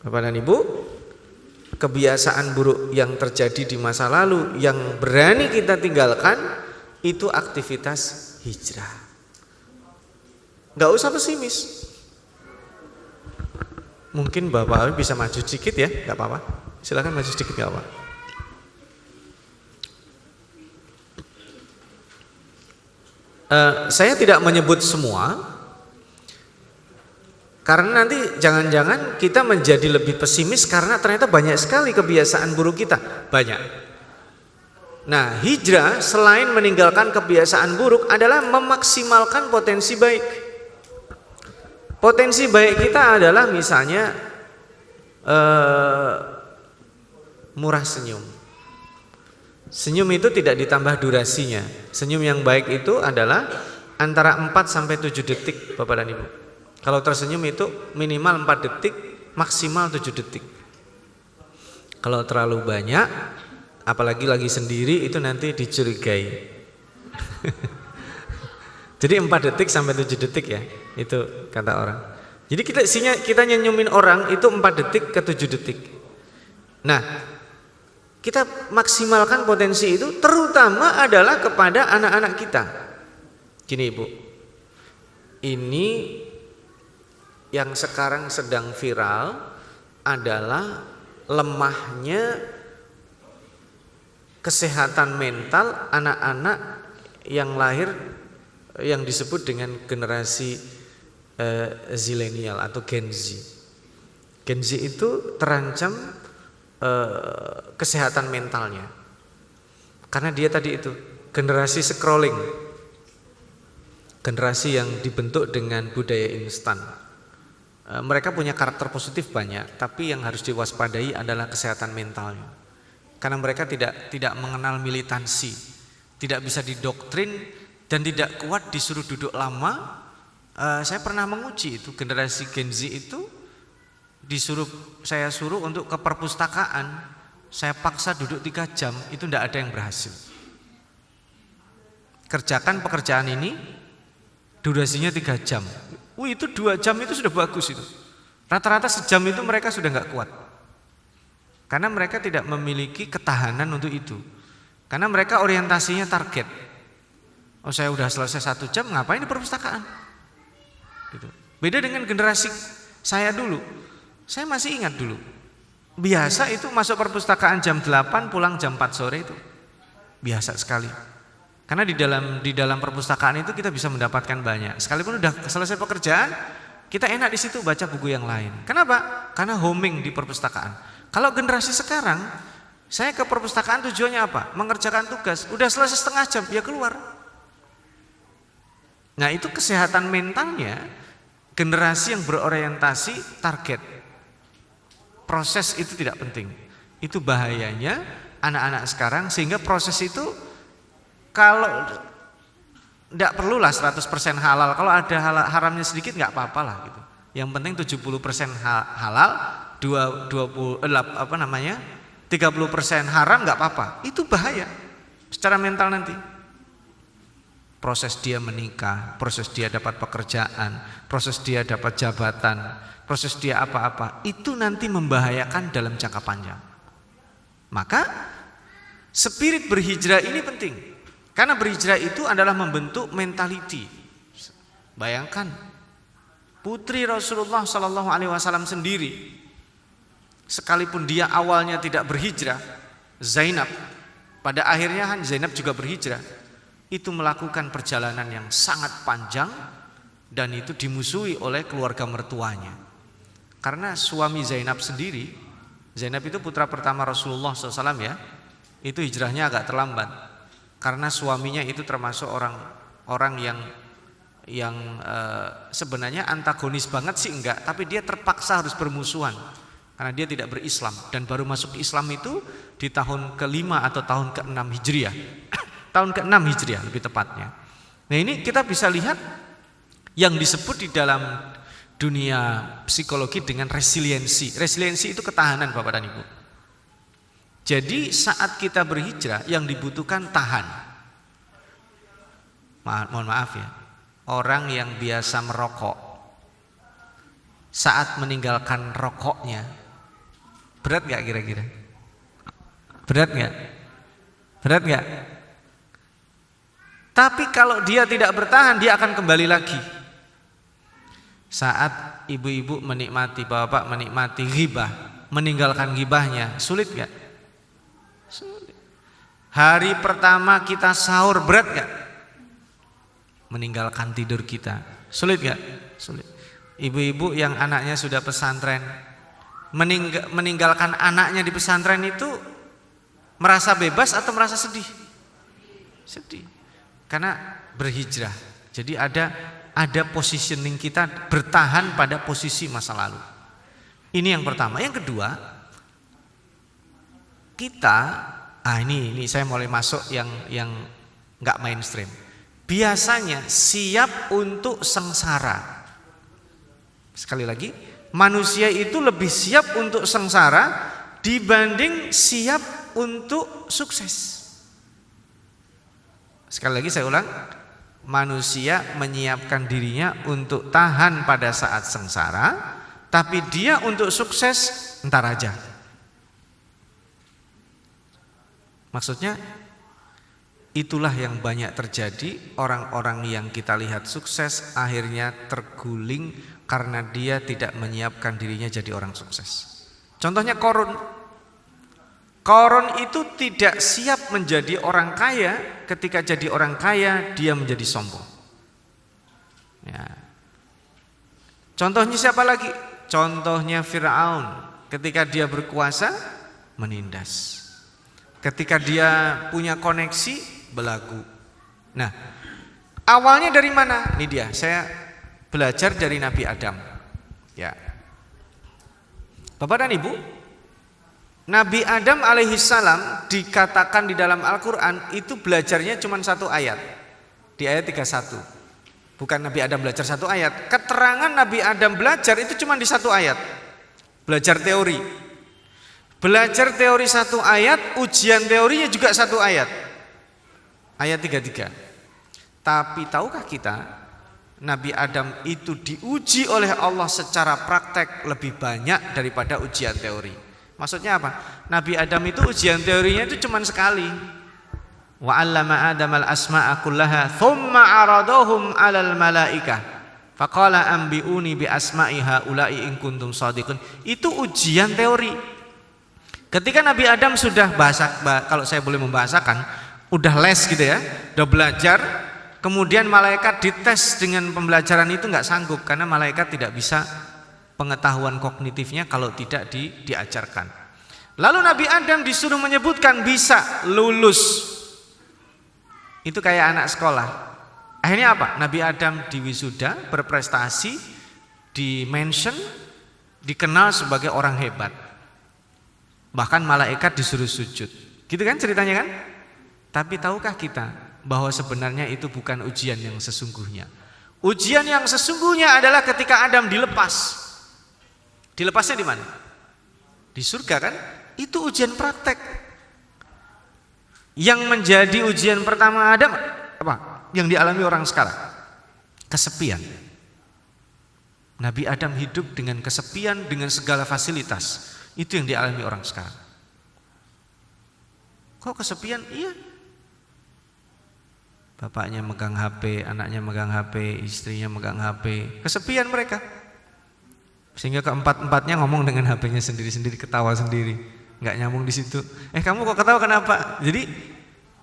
Bapak dan Ibu, kebiasaan buruk yang terjadi di masa lalu yang berani kita tinggalkan, itu aktivitas hijrah. Gak usah pesimis. Mungkin Bapak bisa maju sedikit ya, gak apa-apa. Silakan maju sedikit, gak apa-apa. Saya tidak menyebut semua, karena nanti jangan-jangan kita menjadi lebih pesimis karena ternyata banyak sekali kebiasaan buruk kita, banyak. Nah, hijrah selain meninggalkan kebiasaan buruk adalah memaksimalkan potensi baik. Potensi baik kita adalah misalnya murah senyum. Senyum itu tidak ditambah durasinya. Senyum yang baik itu adalah antara 4 sampai 7 detik Bapak dan Ibu. Kalau tersenyum itu minimal 4 detik, maksimal 7 detik. Kalau terlalu banyak, apalagi lagi sendiri, itu nanti dicurigai. Jadi 4 detik sampai 7 detik ya, itu kata orang. Jadi kita nyenyumin orang itu 4 detik ke 7 detik. Nah, kita maksimalkan potensi itu, terutama adalah kepada anak-anak kita. Gini Ibu, ini yang sekarang sedang viral adalah lemahnya kesehatan mental anak-anak yang lahir yang disebut dengan generasi zilenial atau Gen Z. Gen Z itu terancam kesehatan mentalnya karena dia tadi itu generasi scrolling, generasi yang dibentuk dengan budaya instan. Mereka punya karakter positif banyak, tapi yang harus diwaspadai adalah kesehatan mentalnya. Karena mereka tidak mengenal militansi, tidak bisa didoktrin dan tidak kuat disuruh duduk lama. Saya pernah menguji itu generasi Gen Z itu saya suruh untuk ke perpustakaan, saya paksa duduk 3 jam, itu tidak ada yang berhasil. Kerjakan pekerjaan ini durasinya 3 jam. Itu 2 jam itu sudah bagus itu. Rata-rata sejam itu mereka sudah nggak kuat. Karena mereka tidak memiliki ketahanan untuk itu. Karena mereka orientasinya target. Oh, saya udah selesai 1 jam, ngapain di perpustakaan? Gitu. Beda dengan generasi saya dulu. Saya masih ingat dulu. Biasa itu masuk perpustakaan jam 8, pulang jam 4 sore itu. Biasa sekali. Karena di dalam perpustakaan itu kita bisa mendapatkan banyak. Sekalipun udah selesai pekerjaan, kita enak di situ baca buku yang lain. Kenapa? Karena homing di perpustakaan. Kalau generasi sekarang, saya ke perpustakaan tujuannya apa? Mengerjakan tugas. Udah selesai setengah jam, ya keluar. Nah, itu kesehatan mentalnya generasi yang berorientasi target. Proses itu tidak penting. Itu bahayanya anak-anak sekarang, sehingga proses itu kalau tidak perlulah 100% halal. Kalau ada haramnya sedikit nggak apa-apa lah gitu. Yang penting 70% halal, 30% haram nggak apa-apa. Itu bahaya secara mental nanti. Proses dia menikah, proses dia dapat pekerjaan, proses dia dapat jabatan, proses dia apa-apa, itu nanti membahayakan dalam jangka panjang. Maka spirit berhijrah ini penting. Karena berhijrah itu adalah membentuk mentality. Bayangkan putri Rasulullah SAW sendiri, sekalipun dia awalnya tidak berhijrah, Zainab, pada akhirnya Zainab juga berhijrah. Itu melakukan perjalanan yang sangat panjang dan itu dimusuhi oleh keluarga mertuanya. Karena suami Zainab sendiri, Zainab itu putra pertama Rasulullah SAW ya, itu hijrahnya agak terlambat. Karena suaminya itu termasuk orang yang sebenarnya antagonis banget sih enggak, tapi dia terpaksa harus bermusuhan karena dia tidak berislam dan baru masuk Islam itu di tahun ke-5 atau tahun ke-6 Hijriah. Tahun ke-6 Hijriah lebih tepatnya. Nah, ini kita bisa lihat yang disebut di dalam dunia psikologi dengan resiliensi. Resiliensi itu ketahanan Bapak dan Ibu. Jadi saat kita berhijrah yang dibutuhkan tahan. Mohon maaf ya, orang yang biasa merokok saat meninggalkan rokoknya berat gak kira-kira? Berat gak? Berat gak? Tapi kalau dia tidak bertahan, dia akan kembali lagi. Saat ibu-ibu menikmati, bapak menikmati ghibah, meninggalkan ghibahnya, sulit gak? Sulit. Hari pertama kita sahur, berat gak? Meninggalkan tidur kita, sulit gak? Sulit. Ibu-ibu yang anaknya sudah pesantren, meninggalkan anaknya di pesantren itu merasa bebas atau merasa sedih? Sedih. Karena berhijrah. Jadi ada positioning kita bertahan pada posisi masa lalu. Ini yang pertama. Yang kedua, kita ini saya mulai masuk yang nggak mainstream. Biasanya siap untuk sengsara. Sekali lagi, manusia itu lebih siap untuk sengsara dibanding siap untuk sukses. Sekali lagi saya ulang, manusia menyiapkan dirinya untuk tahan pada saat sengsara, tapi dia untuk sukses entar aja. Maksudnya itulah yang banyak terjadi, orang-orang yang kita lihat sukses akhirnya terguling karena dia tidak menyiapkan dirinya jadi orang sukses. Contohnya Qarun. Qarun itu tidak siap menjadi orang kaya, ketika jadi orang kaya dia menjadi sombong. Ya. Contohnya siapa lagi? Contohnya Fir'aun, ketika dia berkuasa menindas. Ketika dia punya koneksi belagu. Nah, awalnya dari mana? Ini dia, saya belajar dari Nabi Adam. Ya. Bapak dan Ibu, Nabi Adam alaihissalam dikatakan di dalam Al-Quran itu belajarnya cuma satu ayat. Di ayat 31. Bukan Nabi Adam belajar satu ayat. Keterangan Nabi Adam belajar itu cuma di satu ayat. Belajar teori. Belajar teori satu ayat, ujian teorinya juga satu ayat. Ayat 33. Tapi tahukah kita, Nabi Adam itu diuji oleh Allah secara praktek lebih banyak daripada ujian teori. Maksudnya apa? Nabi Adam itu ujian teorinya itu cuma sekali. Wa 'allama Adam al-asma'a kullaha thumma 'aradahum 'alal malaikah faqala anbi'uni bi asma'i haula'i in kuntum shadiqin. Itu ujian teori. Ketika Nabi Adam sudah kalau saya boleh membahasakan, udah les gitu ya, udah belajar, kemudian malaikat dites dengan pembelajaran itu nggak sanggup karena malaikat tidak bisa pengetahuan kognitifnya kalau tidak diajarkan. Lalu Nabi Adam disuruh menyebutkan bisa lulus. Itu kayak anak sekolah. Akhirnya apa? Nabi Adam diwisuda, berprestasi, di-mention, dikenal sebagai orang hebat. Bahkan malaikat disuruh sujud. Gitu kan ceritanya kan? Tapi tahukah kita bahwa sebenarnya itu bukan ujian yang sesungguhnya. Ujian yang sesungguhnya adalah ketika Adam dilepas. Dilepasnya di mana? Di surga kan? Itu ujian praktek. Yang menjadi ujian pertama Adam apa? Yang dialami orang sekarang? Kesepian. Nabi Adam hidup dengan kesepian, dengan segala fasilitas. Itu yang dialami orang sekarang. Kok kesepian? Iya. Bapaknya megang HP, anaknya megang HP, istrinya megang HP. Kesepian mereka. Sehingga keempat-empatnya ngomong dengan HP-nya sendiri-sendiri, ketawa sendiri, nggak nyambung di situ. Kamu kok ketawa kenapa? Jadi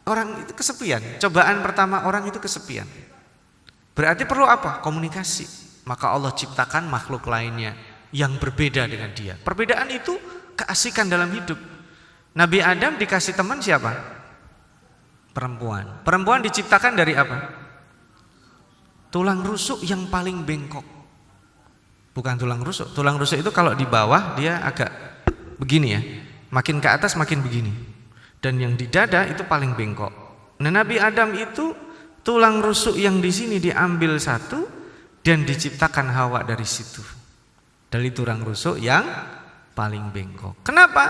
orang itu kesepian. Cobaan pertama orang itu kesepian. Berarti perlu apa? Komunikasi. Maka Allah ciptakan makhluk lainnya yang berbeda dengan dia. Perbedaan itu keasikan dalam hidup. Nabi Adam dikasih teman siapa? Perempuan. Perempuan diciptakan dari apa? Tulang rusuk yang paling bengkok. Bukan tulang rusuk. Tulang rusuk itu kalau di bawah dia agak begini ya. Makin ke atas makin begini. Dan yang di dada itu paling bengkok. Nah, Nabi Adam itu tulang rusuk yang di sini diambil satu dan diciptakan Hawa dari situ. Dari tulang rusuk yang paling bengkok. Kenapa?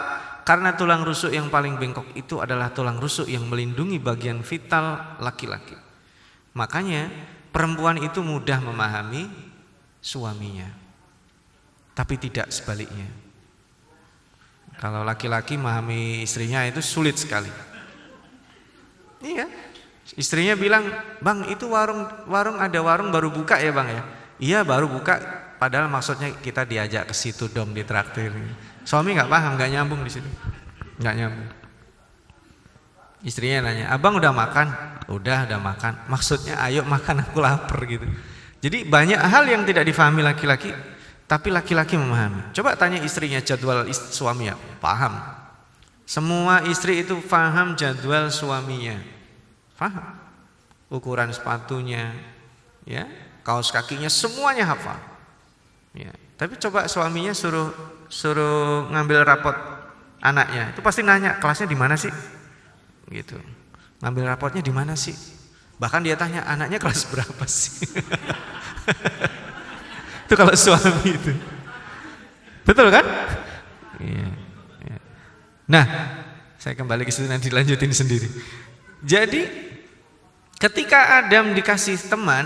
Karena tulang rusuk yang paling bengkok itu adalah tulang rusuk yang melindungi bagian vital laki-laki. Makanya perempuan itu mudah memahami suaminya. Tapi tidak sebaliknya. Kalau laki-laki memahami istrinya itu sulit sekali. Iya. Istrinya bilang, "Bang, itu warung ada warung baru buka ya, Bang ya?" "Iya, baru buka." Padahal maksudnya kita diajak ke situ dong, ditraktir. Suami nggak paham, nggak nyambung di situ. Nggak nyambung. Istrinya nanya, "Abang udah makan?" Udah makan." Maksudnya, "Ayo makan, aku lapar," gitu. Jadi banyak hal yang tidak difahami laki-laki. Tapi laki-laki memahami. Coba tanya istrinya jadwal suaminya, paham. Semua istri itu paham jadwal suaminya. Paham. Ukuran sepatunya, ya, kaos kakinya semuanya hafal. Ya. Tapi coba suaminya suruh ngambil rapot anaknya, itu pasti nanya, "Kelasnya di mana sih?" Gitu. Ngambil rapotnya di mana sih? Bahkan dia tanya, "Anaknya kelas berapa sih?" Itu kalau suami itu. Betul kan? Iya. Nah, saya kembali ke situ nanti lanjutin sendiri. Jadi ketika Adam dikasih teman,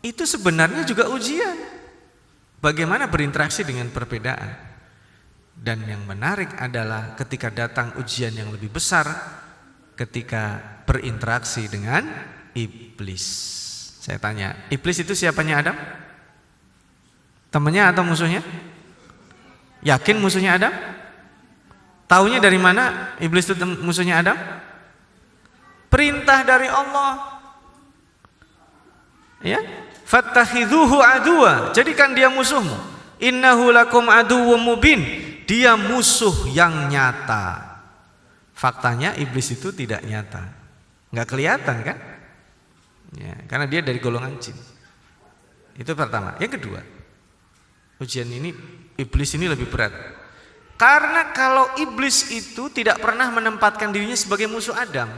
itu sebenarnya juga ujian. Bagaimana berinteraksi dengan perbedaan. Dan yang menarik adalah ketika datang ujian yang lebih besar, ketika berinteraksi dengan iblis. Saya tanya, iblis itu siapanya Adam? Temannya atau musuhnya? Yakin musuhnya Adam? Taunya dari mana iblis itu musuhnya Adam? Perintah dari Allah. Ya, fattakhidhuhu aduwa. Jadikan dia musuhmu. Innahu lakum aduwwum mubin. Dia musuh yang nyata. Faktanya iblis itu tidak nyata. Enggak kelihatan kan? Ya, karena dia dari golongan jin. Itu pertama. Yang kedua, ujian ini iblis ini lebih berat. Karena kalau iblis itu tidak pernah menempatkan dirinya sebagai musuh Adam.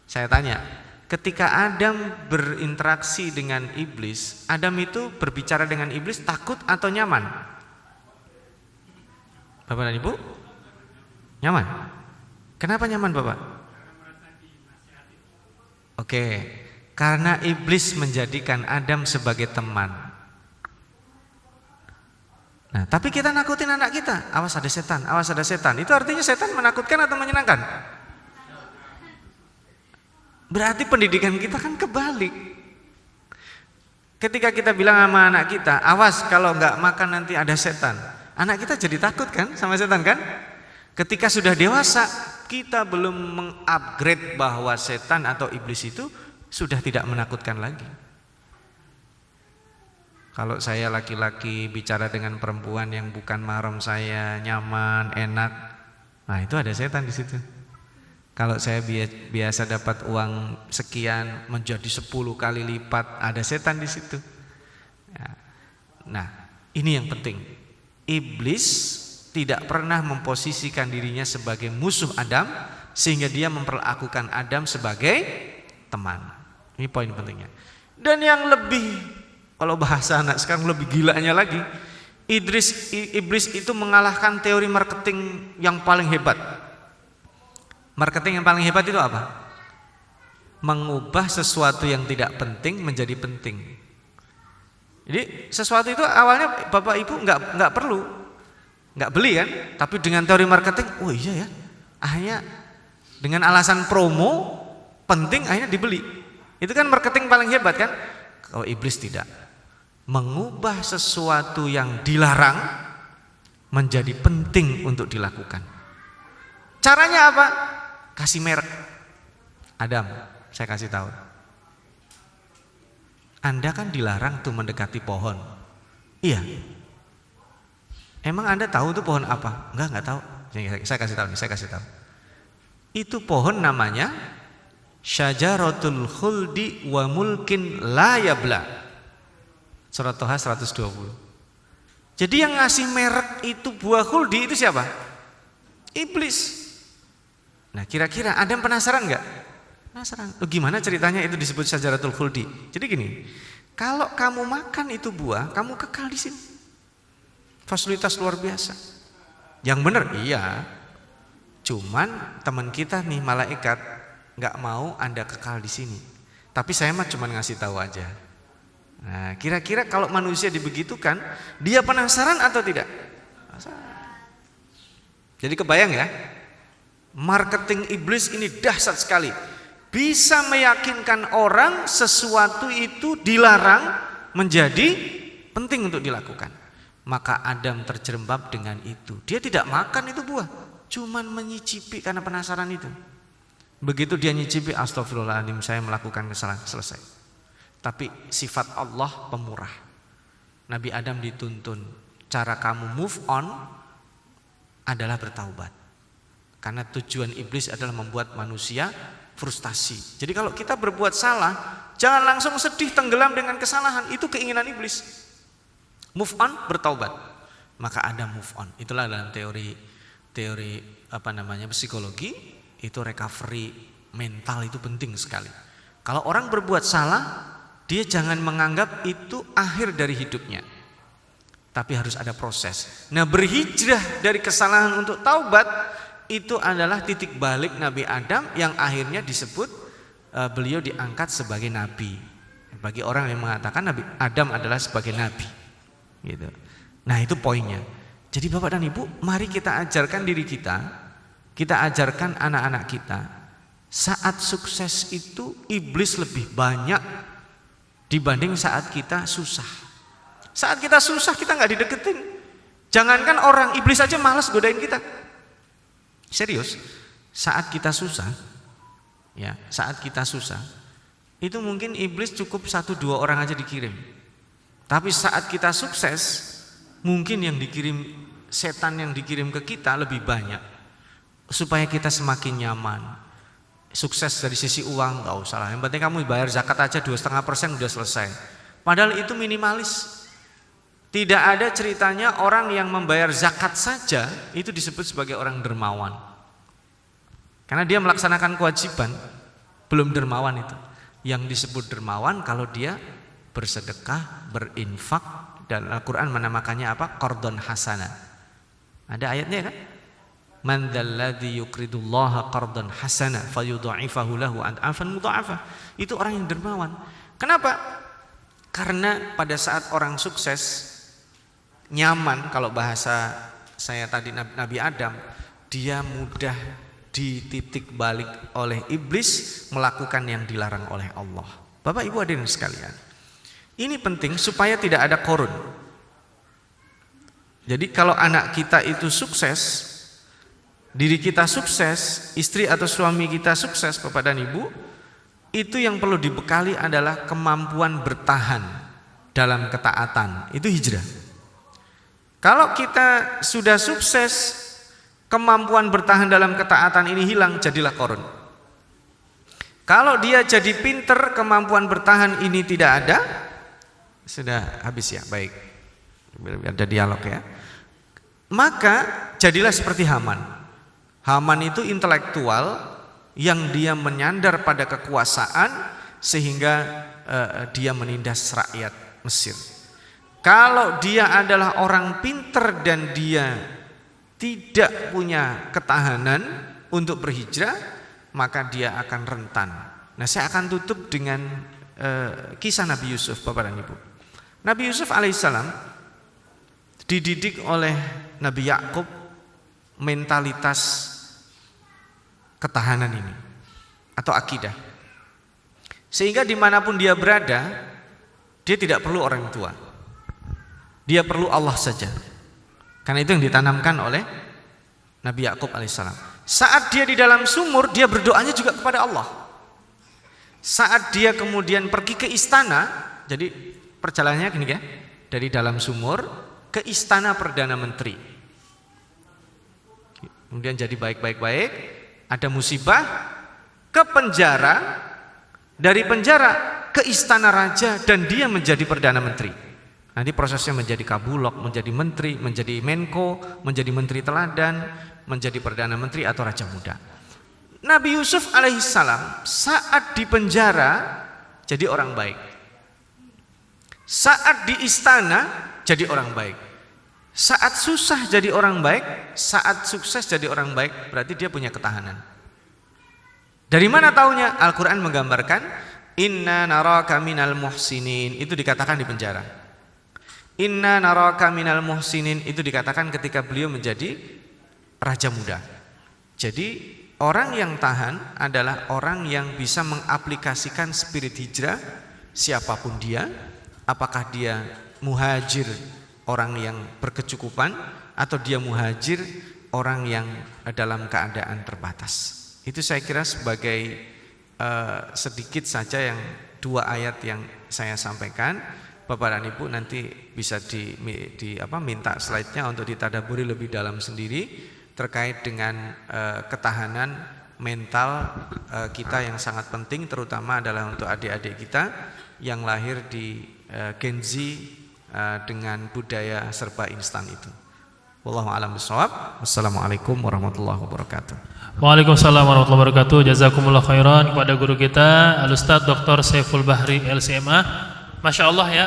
Saya tanya, ketika Adam berinteraksi dengan iblis, Adam itu berbicara dengan iblis takut atau nyaman? Bapak dan Ibu? Nyaman? Kenapa nyaman Bapak? Oke, karena iblis menjadikan Adam sebagai teman. Nah, tapi kita nakutin anak kita, awas ada setan, awas ada setan. Itu artinya setan menakutkan atau menyenangkan? Berarti pendidikan kita kan kebalik. Ketika kita bilang sama anak kita, awas kalau enggak makan nanti ada setan. Anak kita jadi takut kan sama setan kan? Ketika sudah dewasa, kita belum mengupgrade bahwa setan atau iblis itu sudah tidak menakutkan lagi. Kalau saya laki-laki bicara dengan perempuan yang bukan mahram saya, nyaman, enak, nah itu ada setan di situ. Kalau saya biasa dapat uang sekian menjadi 10 kali lipat, ada setan di situ. Nah, ini yang penting. Iblis tidak pernah memposisikan dirinya sebagai musuh Adam, sehingga dia memperlakukan Adam sebagai teman. Ini poin pentingnya. Dan yang lebih, kalau bahasa anak sekarang lebih gilanya lagi, iblis itu mengalahkan teori marketing yang paling hebat. Marketing yang paling hebat itu apa? Mengubah sesuatu yang tidak penting menjadi penting. Jadi sesuatu itu awalnya Bapak Ibu nggak perlu, nggak beli kan? Tapi dengan teori marketing, oh iya ya, akhirnya dengan alasan promo penting akhirnya dibeli. Itu kan marketing paling hebat kan? Kalau iblis tidak. Mengubah sesuatu yang dilarang menjadi penting untuk dilakukan. Caranya apa? Kasih merek. Adam, saya kasih tahu. Anda kan dilarang tuh mendekati pohon. Iya. Emang Anda tahu tuh pohon apa? Enggak tahu. Saya kasih tahu nih, saya kasih tahu. Itu pohon namanya Syajaratul Khuldi wa Mulkin la Yabla. Surat Toha 120. Jadi yang ngasih merek itu buah khuldi itu siapa? Iblis. Nah, kira-kira Adam penasaran enggak? Penasaran. Loh, gimana ceritanya itu disebut Syajaratul Khuldi? Jadi gini, kalau kamu makan itu buah, kamu kekal di sini. Fasilitas luar biasa. Yang benar? Iya. Cuman teman kita nih malaikat enggak mau Anda kekal di sini. Tapi saya mah cuma ngasih tahu aja. Nah, kira-kira kalau manusia dibegitukan, dia penasaran atau tidak? Penasaran. Jadi kebayang ya, marketing iblis ini dahsyat sekali. Bisa meyakinkan orang sesuatu itu dilarang menjadi penting untuk dilakukan. Maka Adam terjerembab dengan itu. Dia tidak makan itu buah, cuman menyicipi karena penasaran itu. Begitu dia nyicipi, astagfirullahaladzim, saya melakukan kesalahan, selesai. Tapi sifat Allah pemurah. Nabi Adam dituntun, cara kamu move on adalah bertaubat. Karena tujuan iblis adalah membuat manusia frustasi. Jadi kalau kita berbuat salah, jangan langsung sedih tenggelam dengan kesalahan. Itu keinginan iblis. Move on, bertaubat. Maka Adam move on. Itulah dalam teori psikologi, itu recovery mental itu penting sekali. Kalau orang berbuat salah, dia jangan menganggap itu akhir dari hidupnya. tapi harus ada proses. Nah, berhijrah dari kesalahan untuk taubat itu adalah titik balik Nabi Adam yang akhirnya disebut beliau diangkat sebagai nabi. Bagi orang yang mengatakan Nabi Adam adalah sebagai nabi, gitu. Nah, itu poinnya. Jadi Bapak dan Ibu, mari kita ajarkan diri kita ajarkan anak-anak kita. Saat sukses itu iblis lebih banyak dibanding saat kita susah. Saat kita susah kita nggak dideketin. Jangankan orang, iblis aja malas godain kita. Serius, saat kita susah, ya, saat kita susah, itu mungkin iblis cukup 1-2 orang aja dikirim. Tapi saat kita sukses, mungkin yang dikirim, setan yang dikirim ke kita lebih banyak, supaya kita semakin nyaman. Sukses dari sisi uang nggak usah lah, yang penting kamu bayar zakat aja 2,5% udah selesai. Padahal itu minimalis. Tidak ada ceritanya orang yang membayar zakat saja itu disebut sebagai orang dermawan. Karena dia melaksanakan kewajiban, belum dermawan itu. Yang disebut dermawan kalau dia bersedekah, berinfak, dan Al-Quran menamakannya apa? Qardon hasanah. Ada ayatnya kan? Man dzalladzi yuqridullaha qardan hasanah fayudha'ifahu lahu ad'afan mudha'afah. Itu orang yang dermawan. Kenapa? Karena pada saat orang sukses, nyaman, kalau bahasa saya tadi Nabi Adam, dia mudah dititik balik oleh iblis melakukan yang dilarang oleh Allah. Bapak Ibu hadirin sekalian, ini penting supaya tidak ada korun. Jadi kalau anak kita itu sukses, diri kita sukses, istri atau suami kita sukses, Bapak dan Ibu, itu yang perlu dibekali adalah kemampuan bertahan dalam ketaatan. Itu hijrah. Kalau kita sudah sukses, kemampuan bertahan dalam ketaatan ini hilang, jadilah korun. Kalau dia jadi pinter, kemampuan bertahan ini tidak ada, sudah habis ya, baik. Biar ada dialog ya. Maka jadilah seperti Haman. Haman itu intelektual yang dia menyandar pada kekuasaan sehingga dia menindas rakyat Mesir. Kalau dia adalah orang pinter dan dia tidak punya ketahanan untuk berhijrah, maka dia akan rentan. Nah, saya akan tutup dengan kisah Nabi Yusuf, Bapak dan Ibu. Nabi Yusuf alaihissalam dididik oleh Nabi Yakub mentalitas ketahanan ini atau akidah, sehingga dimanapun dia berada, dia tidak perlu orang tua. Dia perlu Allah saja. Karena itu yang ditanamkan oleh Nabi Yakub alaihissalam. Saat dia di dalam sumur, dia berdoanya juga kepada Allah. Saat dia kemudian pergi ke istana, jadi perjalanannya gini ya, dari dalam sumur ke istana Perdana Menteri. Kemudian jadi baik-baik, ada musibah, ke penjara, dari penjara ke istana raja, dan dia menjadi Perdana Menteri. Nanti prosesnya menjadi kabulok, menjadi menteri, menjadi menko, menjadi menteri teladan, menjadi Perdana Menteri atau Raja Muda. Nabi Yusuf alaihissalam saat di penjara jadi orang baik. Saat di istana jadi orang baik. Saat susah jadi orang baik, saat sukses jadi orang baik, berarti dia punya ketahanan. Dari mana taunya? Al-Quran menggambarkan, inna naraka minal muhsinin, itu dikatakan di penjara. Inna naraka minal muhsinin, itu dikatakan ketika beliau menjadi Raja Muda. Jadi orang yang tahan adalah orang yang bisa mengaplikasikan spirit hijrah siapapun dia, apakah dia muhajir, orang yang berkecukupan, atau dia muhajir, orang yang dalam keadaan terbatas. Itu saya kira sebagai sedikit saja yang 2 ayat yang saya sampaikan. Bapak dan Ibu nanti bisa minta slide-nya untuk ditadaburi lebih dalam sendiri terkait dengan ketahanan mental kita yang sangat penting, terutama adalah untuk adik-adik kita yang lahir di Gen Z dengan budaya serba instan itu. Wallahu a'lam bishawab. Wassalamualaikum warahmatullahi wabarakatuh. Waalaikumsalam warahmatullahi wabarakatuh. Jazakumullah khairan kepada guru kita Al-Ustadz Dr. Saiful Bahri LCMA Masya Allah ya,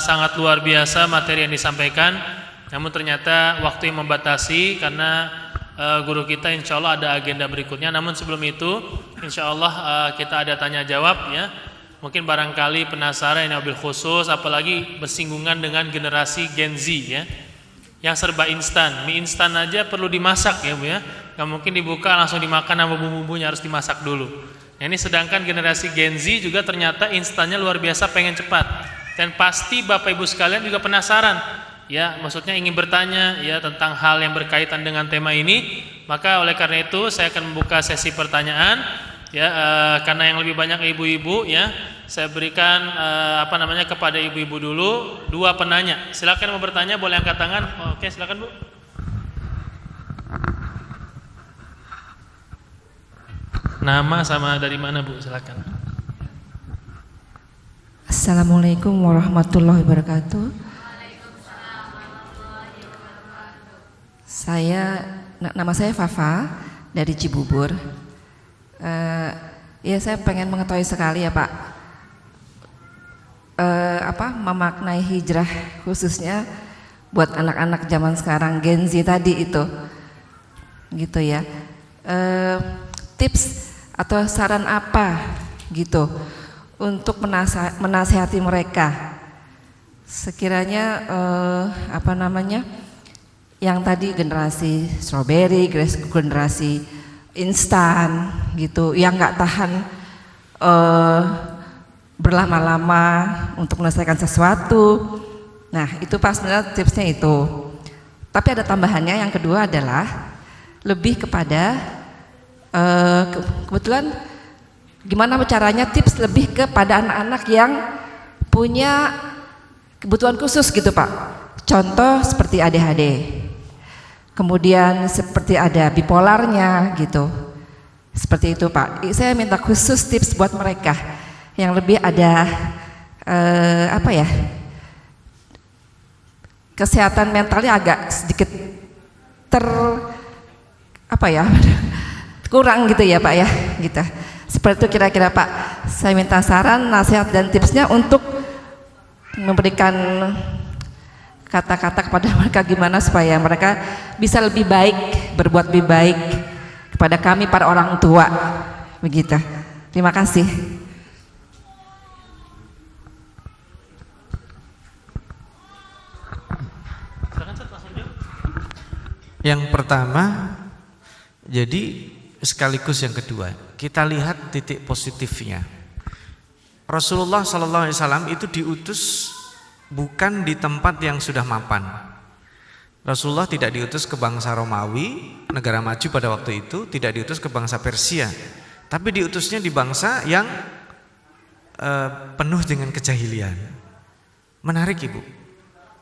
sangat luar biasa materi yang disampaikan. Namun ternyata waktu yang membatasi karena guru kita insya Allah ada agenda berikutnya. Namun sebelum itu insya Allah kita ada tanya jawab ya. Mungkin barangkali penasaran ini mobil khusus, apalagi bersinggungan dengan generasi Gen Z ya, yang serba instan. Mie instan aja perlu dimasak ya Bu ya. Gak mungkin dibuka langsung dimakan sama bumbu-bumbunya, harus dimasak dulu. Nah, ini sedangkan generasi Gen Z juga ternyata instannya luar biasa, pengen cepat. Dan pasti Bapak Ibu sekalian juga penasaran. Ya, maksudnya ingin bertanya ya tentang hal yang berkaitan dengan tema ini. Maka oleh karena itu saya akan membuka sesi pertanyaan ya, karena yang lebih banyak ibu-ibu ya. Saya berikan kepada ibu-ibu dulu 2 penanya. Silakan mau bertanya, boleh angkat tangan. Oke, silakan Bu. Nama sama dari mana Bu? Silakan. Assalamualaikum warahmatullahi wabarakatuh. Nama saya Fafa dari Cibubur. Ya saya pengen mengetahui sekali ya Pak, memaknai hijrah khususnya buat anak-anak zaman sekarang Gen Z tadi itu, gitu ya. Tips atau saran apa gitu untuk menasehati mereka sekiranya yang tadi generasi strawberry, generasi instan gitu, yang nggak tahan berlama-lama untuk menyelesaikan sesuatu. Nah itu pas sebenarnya tipsnya itu. Tapi ada tambahannya, yang kedua adalah lebih kepada kebetulan gimana caranya tips lebih kepada anak-anak yang punya kebutuhan khusus gitu Pak. Contoh seperti ADHD, kemudian seperti ada bipolarnya gitu. Seperti itu Pak. Saya minta khusus tips buat mereka yang lebih ada kesehatan mentalnya agak sedikit kurang gitu ya Pak ya, gitu. Seperti itu kira-kira Pak. Saya minta saran, nasihat dan tipsnya untuk memberikan kata-kata kepada mereka gimana supaya mereka bisa lebih baik, berbuat lebih baik kepada kami para orang tua, begitu. Terima kasih. Yang pertama, jadi sekaligus yang kedua, kita lihat titik positifnya. Rasulullah SAW itu diutus bukan di tempat yang sudah mapan. Rasulullah tidak diutus ke bangsa Romawi, negara maju pada waktu itu, tidak diutus ke bangsa Persia, tapi diutusnya di bangsa yang penuh dengan kejahilian. Menarik Ibu.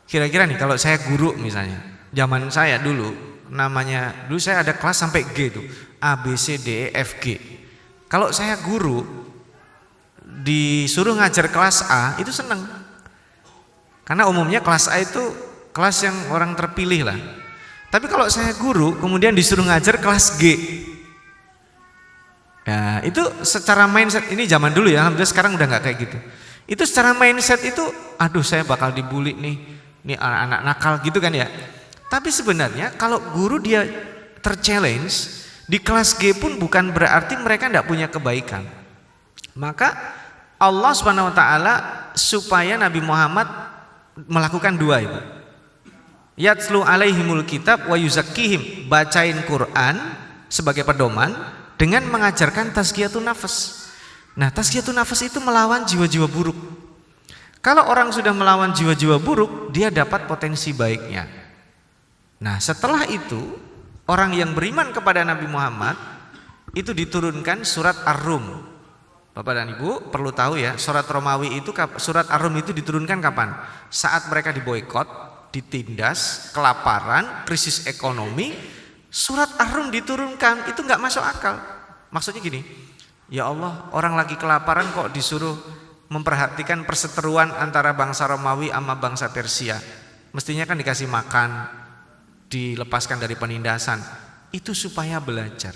Kira-kira nih kalau saya guru misalnya, zaman saya dulu dulu saya ada kelas sampai G itu, A, B, C, D, E, F, G. Kalau saya guru disuruh ngajar kelas A itu seneng, karena umumnya kelas A itu kelas yang orang terpilih lah. Tapi kalau saya guru kemudian disuruh ngajar kelas G, ya itu secara mindset, ini zaman dulu ya, alhamdulillah sekarang udah nggak kayak gitu. Itu secara mindset itu, aduh saya bakal dibully nih anak-anak nakal gitu kan ya. Tapi sebenarnya kalau guru dia terchallenge di kelas G pun bukan berarti mereka tidak punya kebaikan. Maka Allah Subhanahu wa taala supaya Nabi Muhammad melakukan 2 itu. Yatslu alaihimul kitab wa yuzakkihim, bacain Quran sebagai pedoman dengan mengajarkan tazkiyatun nafas. Nah, tazkiyatun nafas itu melawan jiwa-jiwa buruk. Kalau orang sudah melawan jiwa-jiwa buruk, dia dapat potensi baiknya. Nah, setelah itu orang yang beriman kepada Nabi Muhammad itu diturunkan surat Ar-Rum. Bapak dan Ibu perlu tahu ya, surat Romawi itu, surat Ar-Rum itu diturunkan kapan? Saat mereka diboikot, ditindas, kelaparan, krisis ekonomi. Surat Ar-Rum diturunkan, itu nggak masuk akal. Maksudnya gini, ya Allah, orang lagi kelaparan kok disuruh memperhatikan perseteruan antara bangsa Romawi sama bangsa Persia. Mestinya kan dikasih makan, dilepaskan dari penindasan. Itu supaya belajar.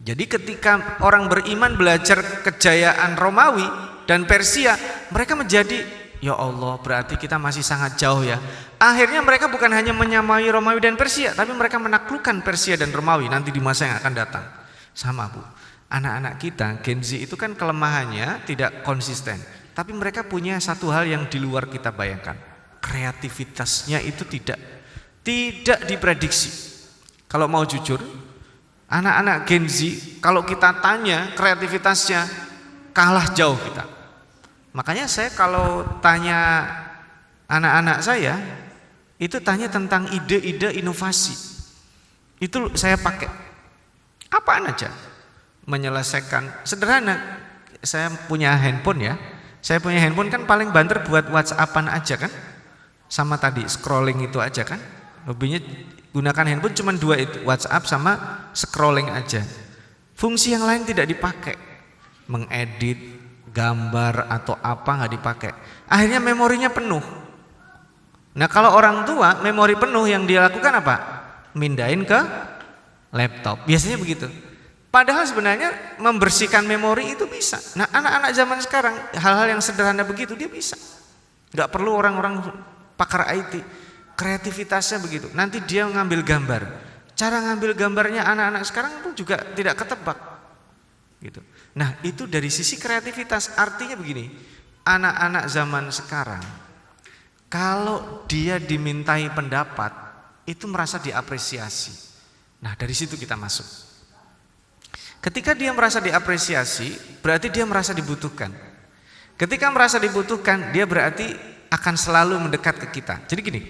Jadi ketika orang beriman belajar kejayaan Romawi dan Persia, mereka menjadi, ya Allah, berarti kita masih sangat jauh ya. Akhirnya mereka bukan hanya menyamai Romawi dan Persia, tapi mereka menaklukkan Persia dan Romawi nanti di masa yang akan datang. Sama Bu, anak-anak kita Gen Z itu kan kelemahannya tidak konsisten, tapi mereka punya satu hal yang di luar kita bayangkan. Kreativitasnya itu tidak diprediksi. Kalau mau jujur, anak-anak Gen Z kalau kita tanya kreativitasnya kalah jauh kita. Makanya saya kalau tanya anak-anak saya, itu tanya tentang ide-ide inovasi. Itu saya pakai. Apaan aja? Menyelesaikan, sederhana. Saya punya handphone ya. Saya punya handphone kan paling banter buat WhatsApp-an aja kan. Sama tadi scrolling itu aja kan. Lebihnya gunakan handphone cuma dua itu, WhatsApp sama scrolling aja. Fungsi yang lain tidak dipakai. Mengedit gambar atau apa nggak dipakai. Akhirnya memorinya penuh. Nah kalau orang tua memori penuh yang dia lakukan apa? Mindahin ke laptop. Biasanya begitu. Padahal sebenarnya membersihkan memori itu bisa. Nah anak-anak zaman sekarang hal-hal yang sederhana begitu dia bisa. Nggak perlu orang-orang pakar IT. Kreativitasnya begitu. Nanti dia ngambil gambar. Cara ngambil gambarnya anak-anak sekarang pun juga tidak ketebak. Gitu. Nah itu dari sisi kreativitas. Artinya begini, anak-anak zaman sekarang kalau dia dimintai pendapat itu merasa diapresiasi. Nah dari situ kita masuk. Ketika dia merasa diapresiasi berarti dia merasa dibutuhkan. Ketika merasa dibutuhkan dia berarti akan selalu mendekat ke kita. Jadi gini,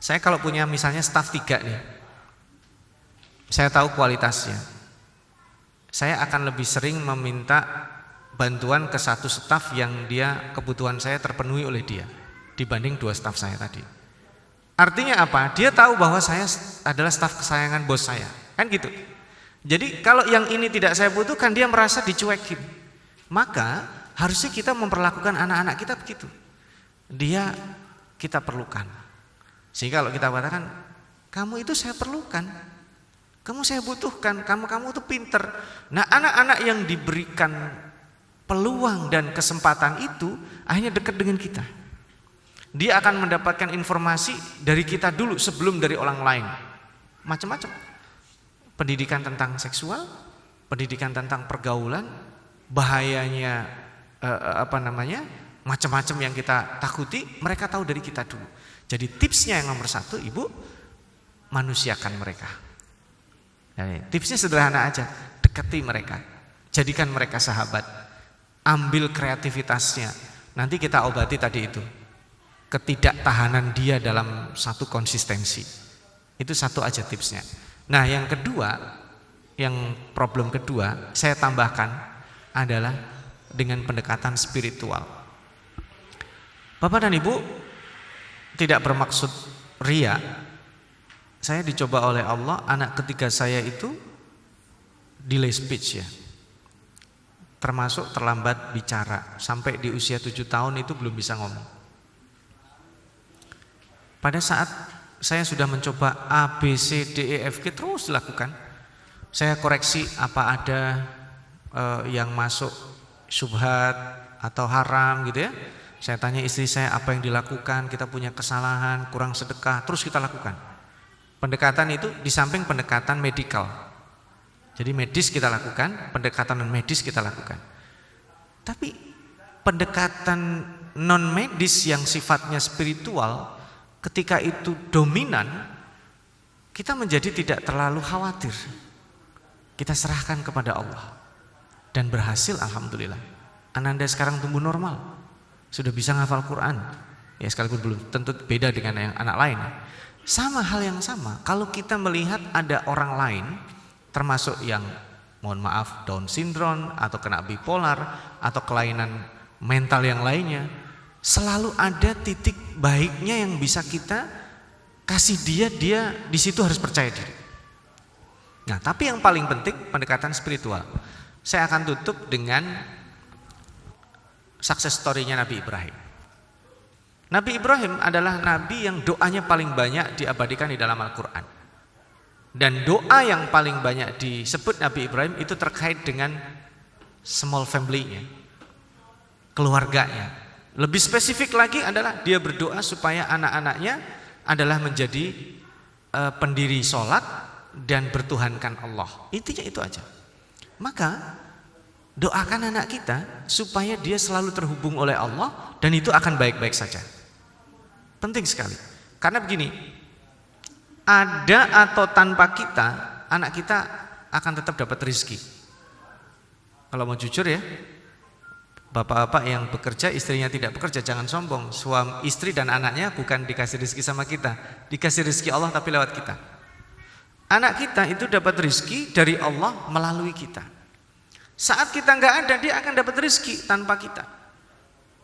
saya kalau punya misalnya staf 3 nih, saya tahu kualitasnya. Saya akan lebih sering meminta bantuan ke satu staf yang dia kebutuhan saya terpenuhi oleh dia dibanding 2 staf saya tadi. Artinya apa? Dia tahu bahwa saya adalah staf kesayangan bos saya, kan gitu. Jadi kalau yang ini tidak saya butuhkan dia merasa dicuekin. Maka harusnya kita memperlakukan anak-anak kita begitu. Dia kita perlukan. Sehingga kalau kita katakan, kamu itu saya perlukan. Kamu saya butuhkan, kamu tuh pinter. Nah anak-anak yang diberikan peluang dan kesempatan itu akhirnya dekat dengan kita. Dia akan mendapatkan informasi dari kita dulu sebelum dari orang lain. Macam-macam. Pendidikan tentang seksual, pendidikan tentang pergaulan, bahayanya macam-macam yang kita takuti, mereka tahu dari kita dulu. Jadi tipsnya yang nomor 1, Ibu, manusiakan mereka. Nah, tipsnya sederhana aja, dekati mereka, jadikan mereka sahabat, ambil kreativitasnya. Nanti kita obati tadi itu, ketidaktahanan dia dalam satu konsistensi. Itu satu aja tipsnya. Nah yang kedua, yang problem kedua saya tambahkan adalah dengan pendekatan spiritual. Bapak dan Ibu, tidak bermaksud ria. Saya dicoba oleh Allah, anak ketiga saya itu delay speech ya. Termasuk terlambat bicara, sampai di usia 7 tahun itu belum bisa ngomong. Pada saat saya sudah mencoba A, B, C, D, E, F, G terus dilakukan. Saya koreksi apa ada yang masuk syubhat atau haram gitu ya. Saya tanya istri saya apa yang dilakukan, kita punya kesalahan, kurang sedekah, terus kita lakukan. Pendekatan itu di samping pendekatan medikal. Jadi medis kita lakukan, pendekatan non medis kita lakukan. Tapi pendekatan non medis yang sifatnya spiritual, ketika itu dominan, kita menjadi tidak terlalu khawatir. Kita serahkan kepada Allah. Dan berhasil alhamdulillah. Ananda sekarang tumbuh normal. Sudah bisa ngafal Quran. Ya sekalipun belum tentu beda dengan yang anak lain. Sama hal yang sama, kalau kita melihat ada orang lain, termasuk yang mohon maaf Down syndrome atau kena bipolar atau kelainan mental yang lainnya, selalu ada titik baiknya yang bisa kita kasih dia di situ harus percaya diri. Nah, tapi yang paling penting pendekatan spiritual. Saya akan tutup dengan success story-nya Nabi Ibrahim. Nabi Ibrahim adalah nabi yang doanya paling banyak diabadikan di dalam Al-Quran. Dan doa yang paling banyak disebut Nabi Ibrahim itu terkait dengan small family-nya, keluarganya. Lebih spesifik lagi adalah dia berdoa supaya anak-anaknya adalah menjadi pendiri sholat dan bertuhankan Allah. Intinya itu aja. Maka doakan anak kita supaya dia selalu terhubung oleh Allah, dan itu akan baik-baik saja. Penting sekali. Karena begini, ada atau tanpa kita, anak kita akan tetap dapat rezeki. Kalau mau jujur ya, bapak-bapak yang bekerja, istrinya tidak bekerja, jangan sombong. Suami, istri dan anaknya bukan dikasih rezeki sama kita, dikasih rezeki Allah tapi lewat kita. Anak kita itu dapat rezeki dari Allah melalui kita. Saat kita nggak ada, dia akan dapat rezeki tanpa kita.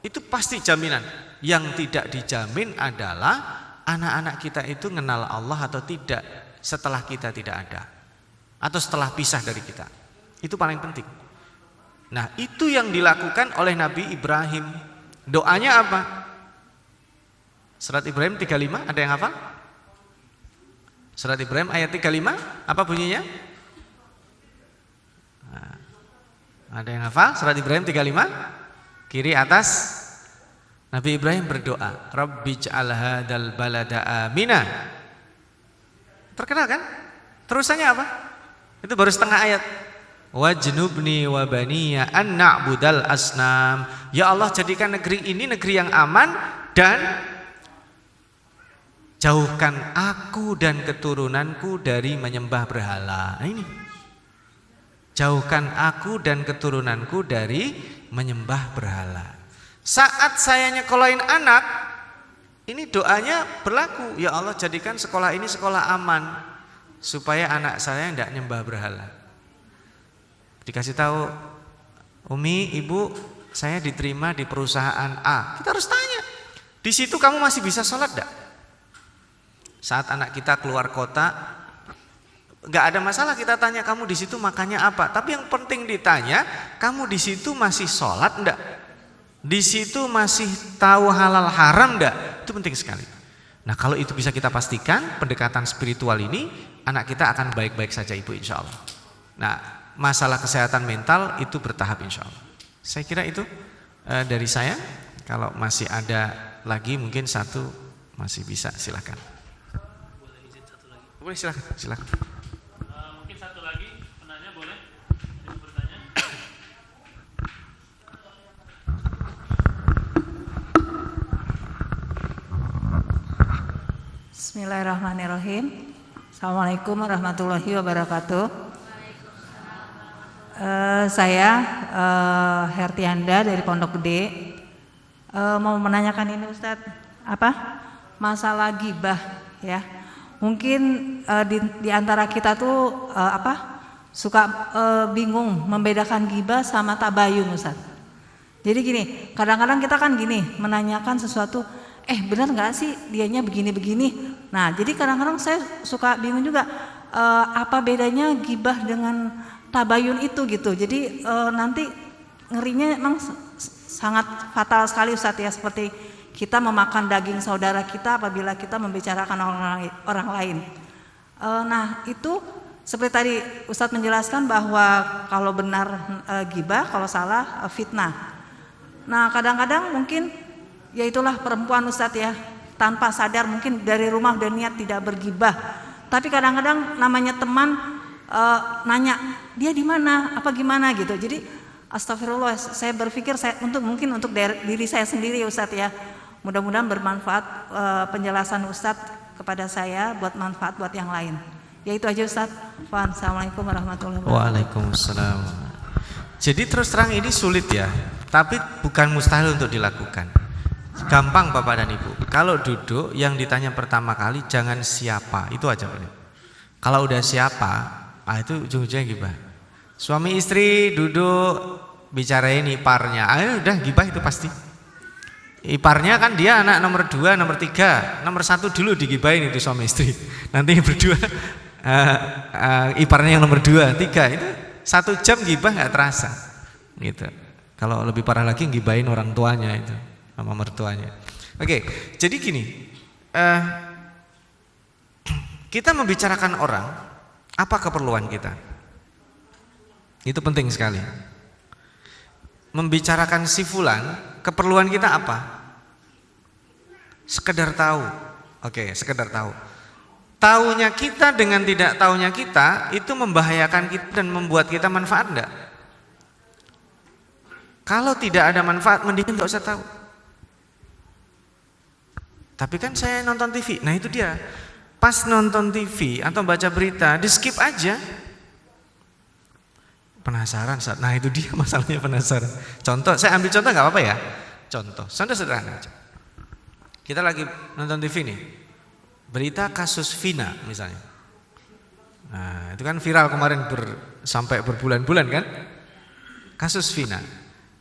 Itu pasti jaminan. Yang tidak dijamin adalah anak-anak kita itu mengenal Allah atau tidak setelah kita tidak ada, atau setelah pisah dari kita. Itu paling penting. Nah, itu yang dilakukan oleh Nabi Ibrahim. Doanya apa? Surat Ibrahim 35, ada yang hafal? Surat Ibrahim ayat 35, apa bunyinya? Nah, ada yang hafal? Surat Ibrahim 35, kiri atas. Nabi Ibrahim berdoa, Rabbij'al hadzal balada amina. Terkenal kan? Terusannya apa? Itu baru setengah ayat. Wajnubni wa baniya an na'budal asnam. Ya Allah, jadikan negeri ini negeri yang aman dan jauhkan aku dan keturunanku dari menyembah berhala. Nah, ini. Jauhkan aku dan keturunanku dari menyembah berhala. Saat saya nyekolahin anak, ini doanya berlaku. Ya Allah, jadikan sekolah ini sekolah aman supaya anak saya tidak nyembah berhala. Dikasih tahu, Umi, Ibu, saya diterima di perusahaan A. Kita harus tanya, di situ kamu masih bisa sholat enggak? Saat anak kita keluar kota, enggak ada masalah kita tanya, kamu di situ makannya apa? Tapi yang penting ditanya, kamu di situ masih sholat enggak? Di situ masih tahu halal haram enggak? Itu penting sekali. Nah, kalau itu bisa kita pastikan, pendekatan spiritual ini, anak kita akan baik-baik saja, Ibu, insya Allah. Nah, masalah kesehatan mental itu bertahap insya Allah. Saya kira itu dari saya. Kalau masih ada lagi mungkin satu masih bisa, silakan. Boleh izin satu lagi? Boleh, silakan. Mungkin satu lagi penanya boleh bertanya. Bismillahirrahmanirrahim. Assalamualaikum warahmatullahi wabarakatuh. Saya Hertianda dari Pondok Gede, mau menanyakan ini Ustadz, masalah gibah ya. Mungkin di antara kita tuh suka bingung membedakan gibah sama tabayun Ustadz. Jadi gini, kadang-kadang kita kan gini menanyakan sesuatu, benar nggak sih dianya begini-begini. Nah, jadi kadang-kadang saya suka bingung juga, apa bedanya gibah dengan tabayun itu gitu. Jadi nanti ngerinya memang sangat fatal sekali Ustadz ya, seperti kita memakan daging saudara kita apabila kita membicarakan orang lain. Nah, itu seperti tadi Ustadz menjelaskan bahwa kalau benar gibah, kalau salah fitnah. Nah, kadang-kadang mungkin ya itulah perempuan Ustadz ya, tanpa sadar mungkin dari rumah udah niat tidak bergibah, tapi kadang-kadang namanya teman nanya dia di mana, apa gimana gitu. Jadi astagfirullah, saya berpikir mungkin untuk diri saya sendiri Ustadz ya. Mudah-mudahan bermanfaat penjelasan Ustadz kepada saya, buat manfaat buat yang lain. Ya itu aja Ustadz. Assalamualaikum warahmatullahi wabarakatuh. Waalaikumsalam. Jadi terus terang ini sulit ya, tapi bukan mustahil untuk dilakukan. Gampang Bapak dan Ibu. Kalau duduk yang ditanya pertama kali jangan siapa, itu aja boleh. Kalau udah siapa, itu ujung-ujungnya gibah. Suami istri duduk bicarain iparnya, udah gibah itu pasti. Iparnya kan dia anak nomor 2, nomor 3, nomor 1 dulu digibahin itu suami istri. Nanti yang berdua iparnya yang nomor 2, 3 itu 1 jam gibah nggak terasa. Gitu. Kalau lebih parah lagi gibahin orang tuanya itu sama mertuanya. Oke, jadi gini, kita membicarakan orang. Apa keperluan kita? Itu penting sekali. Membicarakan si fulan keperluan kita apa? Sekedar tahu. Oke, sekedar tahu. Taunya kita dengan tidak taunya kita itu membahayakan kita dan membuat kita manfaat enggak? Kalau tidak ada manfaat mendingan enggak usah tahu. Tapi kan saya nonton TV. Nah itu dia. Pas nonton TV atau baca berita, di skip aja. Penasaran saat. Nah itu dia masalahnya, penasaran. Contoh, saya ambil contoh nggak apa-apa ya. Contoh sederhana aja. Kita lagi nonton TV nih, berita kasus Vina misalnya. Nah itu kan viral kemarin sampai berbulan-bulan kan. Kasus Vina.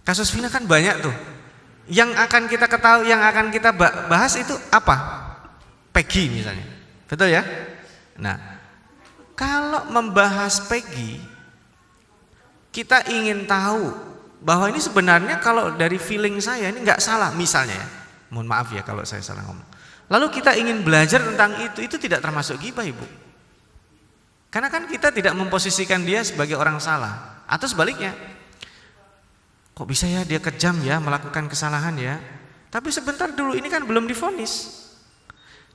Kasus Vina kan banyak tuh. Yang akan kita ketahui, yang akan kita bahas itu apa? Peggy misalnya. Betul ya? Nah, kalau membahas Peggy, kita ingin tahu bahwa ini sebenarnya kalau dari feeling saya ini nggak salah misalnya ya. Mohon maaf ya kalau saya salah ngomong. Lalu kita ingin belajar tentang itu tidak termasuk ghibah, Ibu. Karena kan kita tidak memposisikan dia sebagai orang salah. Atau sebaliknya, kok bisa ya dia kejam ya melakukan kesalahan ya. Tapi sebentar dulu, ini kan belum divonis.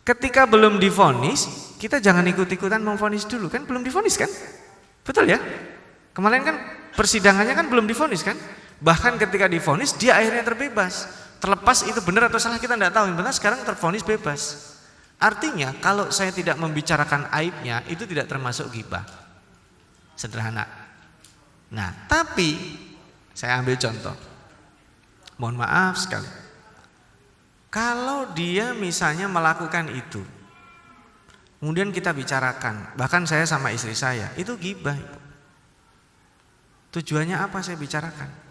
Ketika belum divonis, kita jangan ikut-ikutan memvonis dulu, kan belum divonis kan? Betul ya? Kemarin kan persidangannya kan belum divonis kan? Bahkan ketika divonis dia akhirnya terbebas. Terlepas itu benar atau salah kita tidak tahu. Yang benar sekarang tervonis bebas. Artinya kalau saya tidak membicarakan aibnya itu tidak termasuk ghibah. Sederhana. Nah, tapi saya ambil contoh. Mohon maaf sekali. Kalau dia misalnya melakukan itu, kemudian kita bicarakan, bahkan saya sama istri saya, itu ghibah. Tujuannya apa saya bicarakan?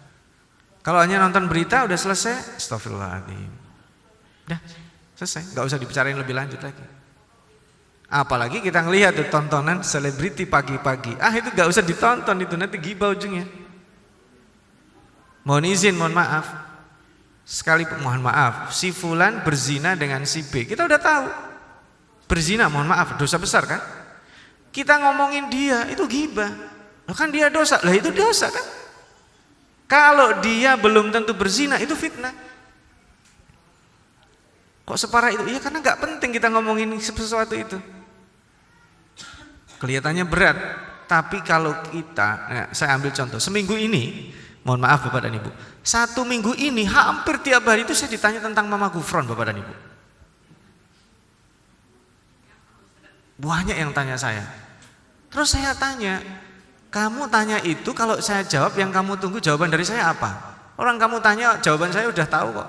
Kalau hanya nonton berita udah selesai, astagfirullahaladzim. Udah selesai, gak usah dibicarain lebih lanjut lagi. Apalagi kita ngelihat tuh tontonan selebriti pagi-pagi, itu gak usah ditonton, itu nanti ghibah ujungnya. Mohon izin, mohon maaf. Sekali mohon maaf, si fulan berzina dengan si B. Kita udah tahu. Berzina, mohon maaf, dosa besar kan? Kita ngomongin dia, itu ghibah. Loh kan dia dosa, lah itu dosa kan? Kalau dia belum tentu berzina, itu fitnah. Kok separah itu? Iya karena gak penting kita ngomongin sesuatu itu. Kelihatannya berat. Tapi kalau kita, saya ambil contoh, seminggu ini, mohon maaf Bapak dan Ibu, 1 minggu ini hampir tiap hari itu saya ditanya tentang Mama Gufron Bapak dan Ibu. Banyak yang tanya saya. Terus saya tanya, kamu tanya itu kalau saya jawab yang kamu tunggu jawaban dari saya apa? Orang kamu tanya jawaban saya udah tahu kok.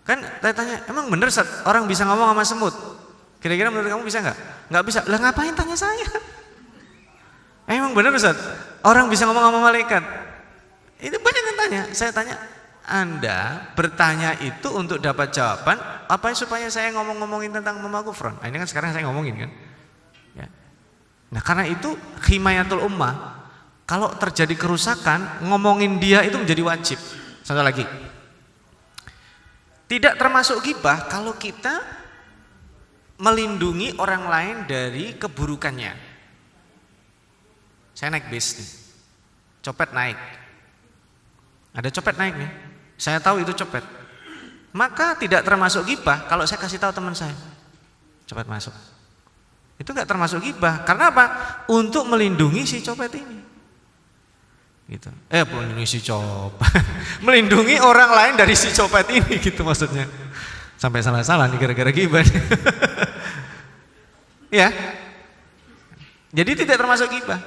Kan saya tanya, emang bener Ustaz, orang bisa ngomong sama semut? Kira-kira menurut kamu bisa nggak? Nggak bisa. Lah ngapain tanya saya? Emang bener Ustaz, orang bisa ngomong sama malaikat? Itu banyak yang tanya. Saya tanya, Anda bertanya itu untuk dapat jawaban apa supaya saya ngomongin tentang Mama Gufron? Ini kan sekarang saya ngomongin kan. Ya. Nah karena itu himayatul ummah. Kalau terjadi kerusakan, ngomongin dia itu menjadi wajib. Satu lagi, tidak termasuk ghibah kalau kita melindungi orang lain dari keburukannya. Saya naik bis nih, copet naik. Ada copet naik nih, saya tahu itu copet. Maka tidak termasuk ghibah kalau saya kasih tahu teman saya, copet masuk. Itu nggak termasuk ghibah. Karena apa? Untuk melindungi si copet ini. Gitu. Melindungi si copet. Melindungi orang lain dari si copet ini gitu maksudnya. Sampai salah-salah nih gara-gara ghibah. Ya. Jadi tidak termasuk ghibah.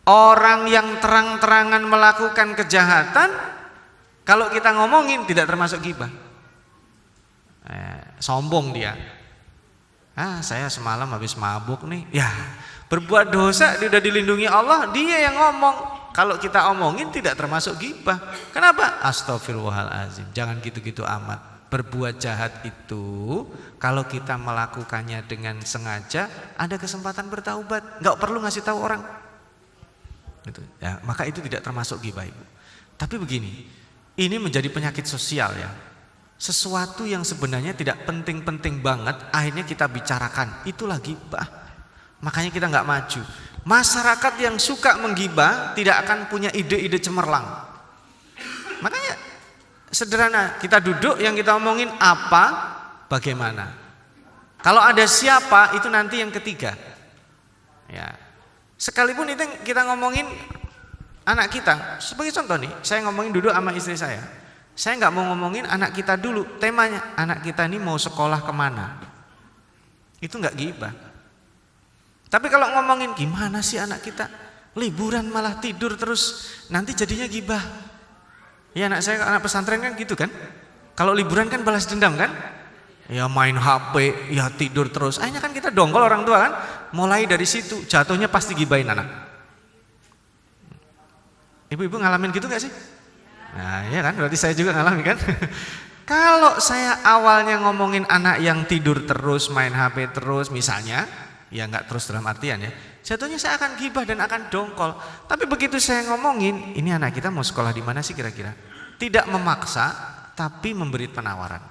Orang yang terang-terangan melakukan kejahatan, kalau kita ngomongin tidak termasuk ghibah. Sombong dia. Saya semalam habis mabuk nih. Ya, berbuat dosa dia udah dilindungi Allah, dia yang ngomong. Kalau kita omongin tidak termasuk ghibah. Kenapa? Astagfirullahaladzim. Jangan gitu-gitu amat. Berbuat jahat itu kalau kita melakukannya dengan sengaja, ada kesempatan bertaubat. Enggak perlu ngasih tahu orang. Gitu. Ya, maka itu tidak termasuk ghibah, Ibu. Tapi begini, ini menjadi penyakit sosial ya. Sesuatu yang sebenarnya tidak penting-penting banget, akhirnya kita bicarakan, itulah ghibah. Makanya kita nggak maju. Masyarakat yang suka menggibah tidak akan punya ide-ide cemerlang. Makanya Sederhana, kita duduk yang kita omongin apa, bagaimana. Kalau ada siapa itu nanti yang ketiga. Ya. Sekalipun itu kita ngomongin anak kita, sebagai contoh nih, saya ngomongin duduk sama istri saya nggak mau ngomongin anak kita dulu. Temanya anak kita ini mau sekolah kemana, itu nggak ghibah. Tapi kalau ngomongin gimana sih anak kita liburan malah tidur terus, nanti jadinya ghibah. Ya anak saya anak pesantren kan gitu kan, kalau liburan kan balas dendam kan, ya main HP, ya tidur terus. Akhirnya kan kita dongkol orang tua kan, mulai dari situ jatuhnya pasti gibahin anak. Ibu-ibu ngalamin gitu gak sih? Nah ya kan, berarti saya juga ngalamin kan. Kalau saya awalnya ngomongin anak yang tidur terus, main HP terus misalnya, ya gak terus dalam artian ya, jatuhnya saya akan gibah dan akan dongkol. Tapi begitu saya ngomongin, ini anak kita mau sekolah di mana sih kira-kira? Tidak memaksa, tapi memberi penawaran.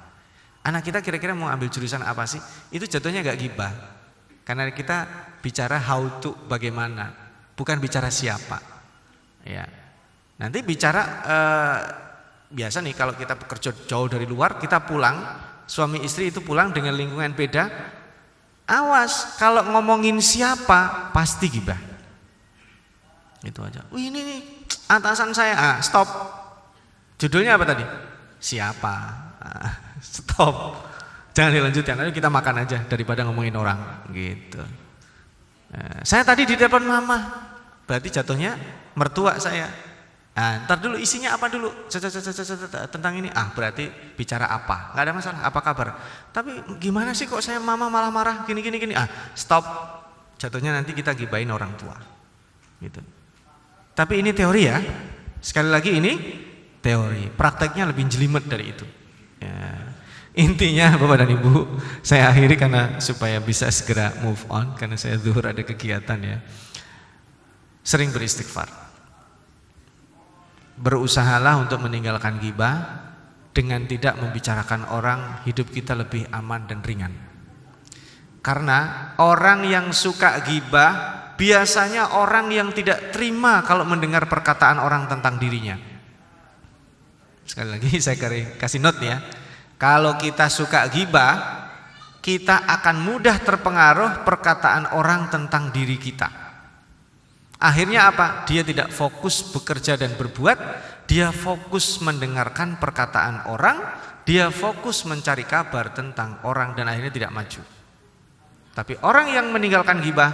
Anak kita kira-kira mau ambil jurusan apa sih? Itu jatuhnya gak gibah. Karena kita bicara how to, bagaimana, bukan bicara siapa. Ya. Nanti bicara biasa nih kalau kita bekerja jauh dari luar, kita pulang, suami istri itu pulang dengan lingkungan beda. Awas kalau ngomongin siapa pasti gibah. Itu aja. Wih ini nih atasan saya. Stop. Judulnya apa tadi? Siapa? Stop. Jangan dilanjutkan. Ayo kita makan aja daripada ngomongin orang. Gitu. Saya tadi di depan mama. Berarti jatuhnya mertua saya. Ntar dulu isinya apa dulu? Tentang ini. Berarti bicara apa? Gak ada masalah. Apa kabar? Tapi gimana sih kok saya mama malah marah gini. Stop. Jatuhnya nanti kita gibahin orang tua. Gitu. Tapi ini teori ya. Sekali lagi ini teori. Prakteknya lebih jelimet dari itu. Ya. Intinya Bapak dan Ibu, saya akhiri karena supaya bisa segera move on karena saya zuhur ada kegiatan ya. Sering beristighfar. Berusahalah untuk meninggalkan ghibah dengan tidak membicarakan orang, hidup kita lebih aman dan ringan. Karena orang yang suka ghibah biasanya orang yang tidak terima kalau mendengar perkataan orang tentang dirinya. Sekali lagi saya kasih note ya. Kalau kita suka ghibah, kita akan mudah terpengaruh perkataan orang tentang diri kita. Akhirnya apa? Dia tidak fokus bekerja dan berbuat, dia fokus mendengarkan perkataan orang, dia fokus mencari kabar tentang orang dan akhirnya tidak maju. Tapi orang yang meninggalkan ghibah,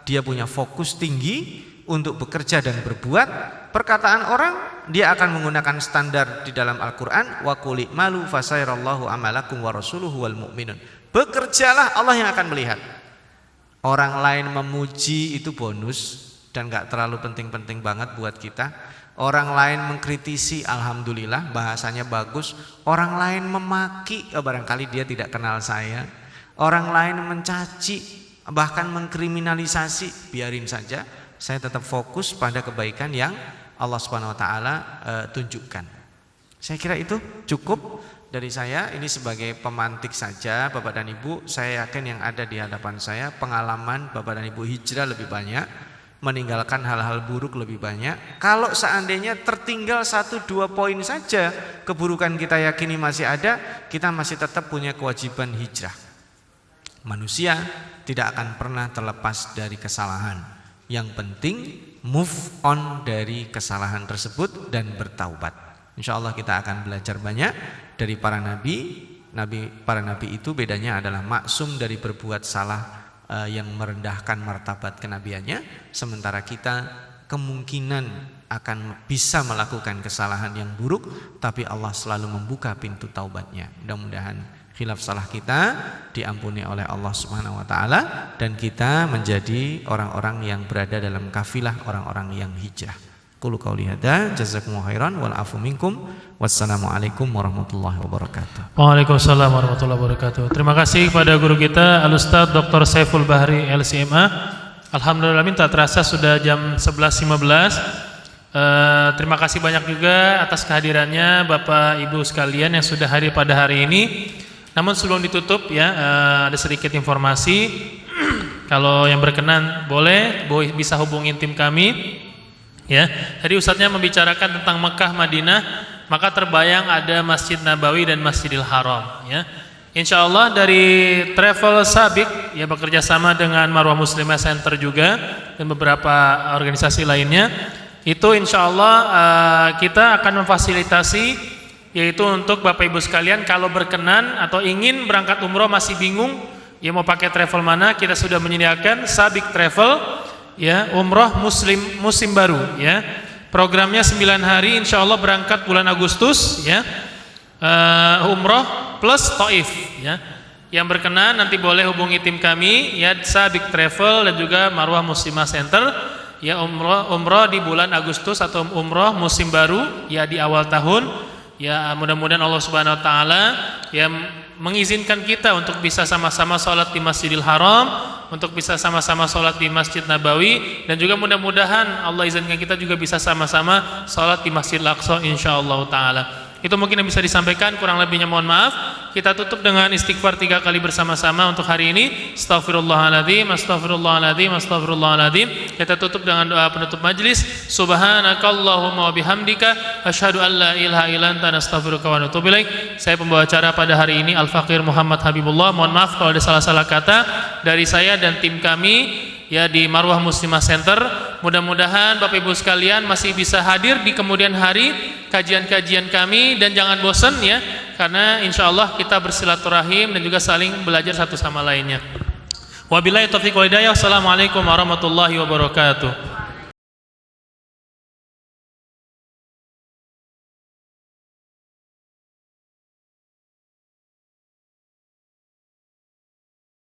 dia punya fokus tinggi untuk bekerja dan berbuat. Perkataan orang, dia akan menggunakan standar di dalam Al-Quran, wa qul i'malu fasairallahu amalakum wa rasuluhu wal mu'minun. Bekerjalah, Allah yang akan melihat. Orang lain memuji itu bonus dan gak terlalu penting-penting banget buat kita. Orang lain mengkritisi, alhamdulillah bahasanya bagus. Orang lain memaki, barangkali dia tidak kenal saya. Orang lain mencaci, bahkan mengkriminalisasi, biarin saja. Saya tetap fokus pada kebaikan yang Allah Subhanahu wa taala tunjukkan. Saya kira itu cukup dari saya. Ini sebagai pemantik saja Bapak dan Ibu. Saya yakin yang ada di hadapan saya pengalaman Bapak dan Ibu hijrah lebih banyak, meninggalkan hal-hal buruk lebih banyak. Kalau seandainya tertinggal 1-2 poin saja keburukan kita yakini masih ada, kita masih tetap punya kewajiban hijrah. Manusia tidak akan pernah terlepas dari kesalahan. Yang penting move on dari kesalahan tersebut dan bertaubat. InsyaAllah kita akan belajar banyak dari para nabi. Para nabi itu bedanya adalah maksum dari berbuat salah yang merendahkan martabat kenabiannya, sementara kita kemungkinan akan bisa melakukan kesalahan yang buruk, tapi Allah selalu membuka pintu taubatnya. Mudah-mudahan khilaf salah kita diampuni oleh Allah Subhanahu wa taala dan kita menjadi orang-orang yang berada dalam kafilah orang-orang yang hijrah. Qulu qauli hadza, jazakumullahu khairan wal afu minkum. Wassalamualaikum warahmatullahi wabarakatuh. Waalaikumsalam warahmatullahi wabarakatuh. Terima kasih kepada guru kita Al-Ustaz Dr. Saiful Bahri LCMA. Alhamdulillah tak terasa sudah jam 11.15. Terima kasih banyak juga atas kehadirannya Bapak Ibu sekalian yang sudah hadir pada hari ini. Namun sebelum ditutup ya, ada sedikit informasi. Kalau yang berkenan boleh bisa hubungin tim kami. Ya, tadi Ustadznya membicarakan tentang Mekah, Madinah. maka terbayang ada Masjid Nabawi dan Masjidil Haram, ya. Insya Allah dari Travel Sabik ya bekerja sama dengan Marwah Muslimah Center juga dan beberapa organisasi lainnya, itu insya Allah kita akan memfasilitasi, yaitu untuk Bapak Ibu sekalian kalau berkenan atau ingin berangkat umroh masih bingung ya mau pakai travel mana, kita sudah menyediakan Sabik Travel ya umroh musim baru ya. Programnya 9 hari insya Allah berangkat bulan Agustus ya. Umroh plus Taif ya. Yang berkenan nanti boleh hubungi tim kami ya, Sabik Travel dan juga Marwah Muslimah Center ya, umroh di bulan Agustus atau umroh musim baru ya di awal tahun ya. Mudah-mudahan Allah Subhanahu wa taala ya mengizinkan kita untuk bisa sama-sama sholat di Masjidil Haram, untuk bisa sama-sama sholat di Masjid Nabawi, dan juga mudah-mudahan Allah izinkan kita juga bisa sama-sama sholat di Masjidil Aqsa insyaallah taala. Itu mungkin yang bisa disampaikan, kurang lebihnya mohon maaf. Kita tutup dengan istighfar 3 kali bersama-sama untuk hari ini. Astaghfirullahaladzim, astaghfirullahaladzim, astaghfirullahaladzim. Kita tutup dengan doa penutup majlis. Subhanakallahumma wa bihamdika asyhadu an la ilaha illa anta astaghfiruka wa atubu ilaik. Saya pembawa acara pada hari ini Al-Faqir Muhammad Habibullah. Mohon maaf kalau ada salah-salah kata dari saya dan tim kami ya di Marwah Muslimah Center. Mudah-mudahan Bapak Ibu sekalian masih bisa hadir di kemudian hari kajian-kajian kami, dan jangan bosan ya, karena insya Allah kita bersilaturahim dan juga saling belajar satu sama lainnya. Wabillahi taufiq wal hidayah. Wassalamualaikum warahmatullahi wabarakatuh.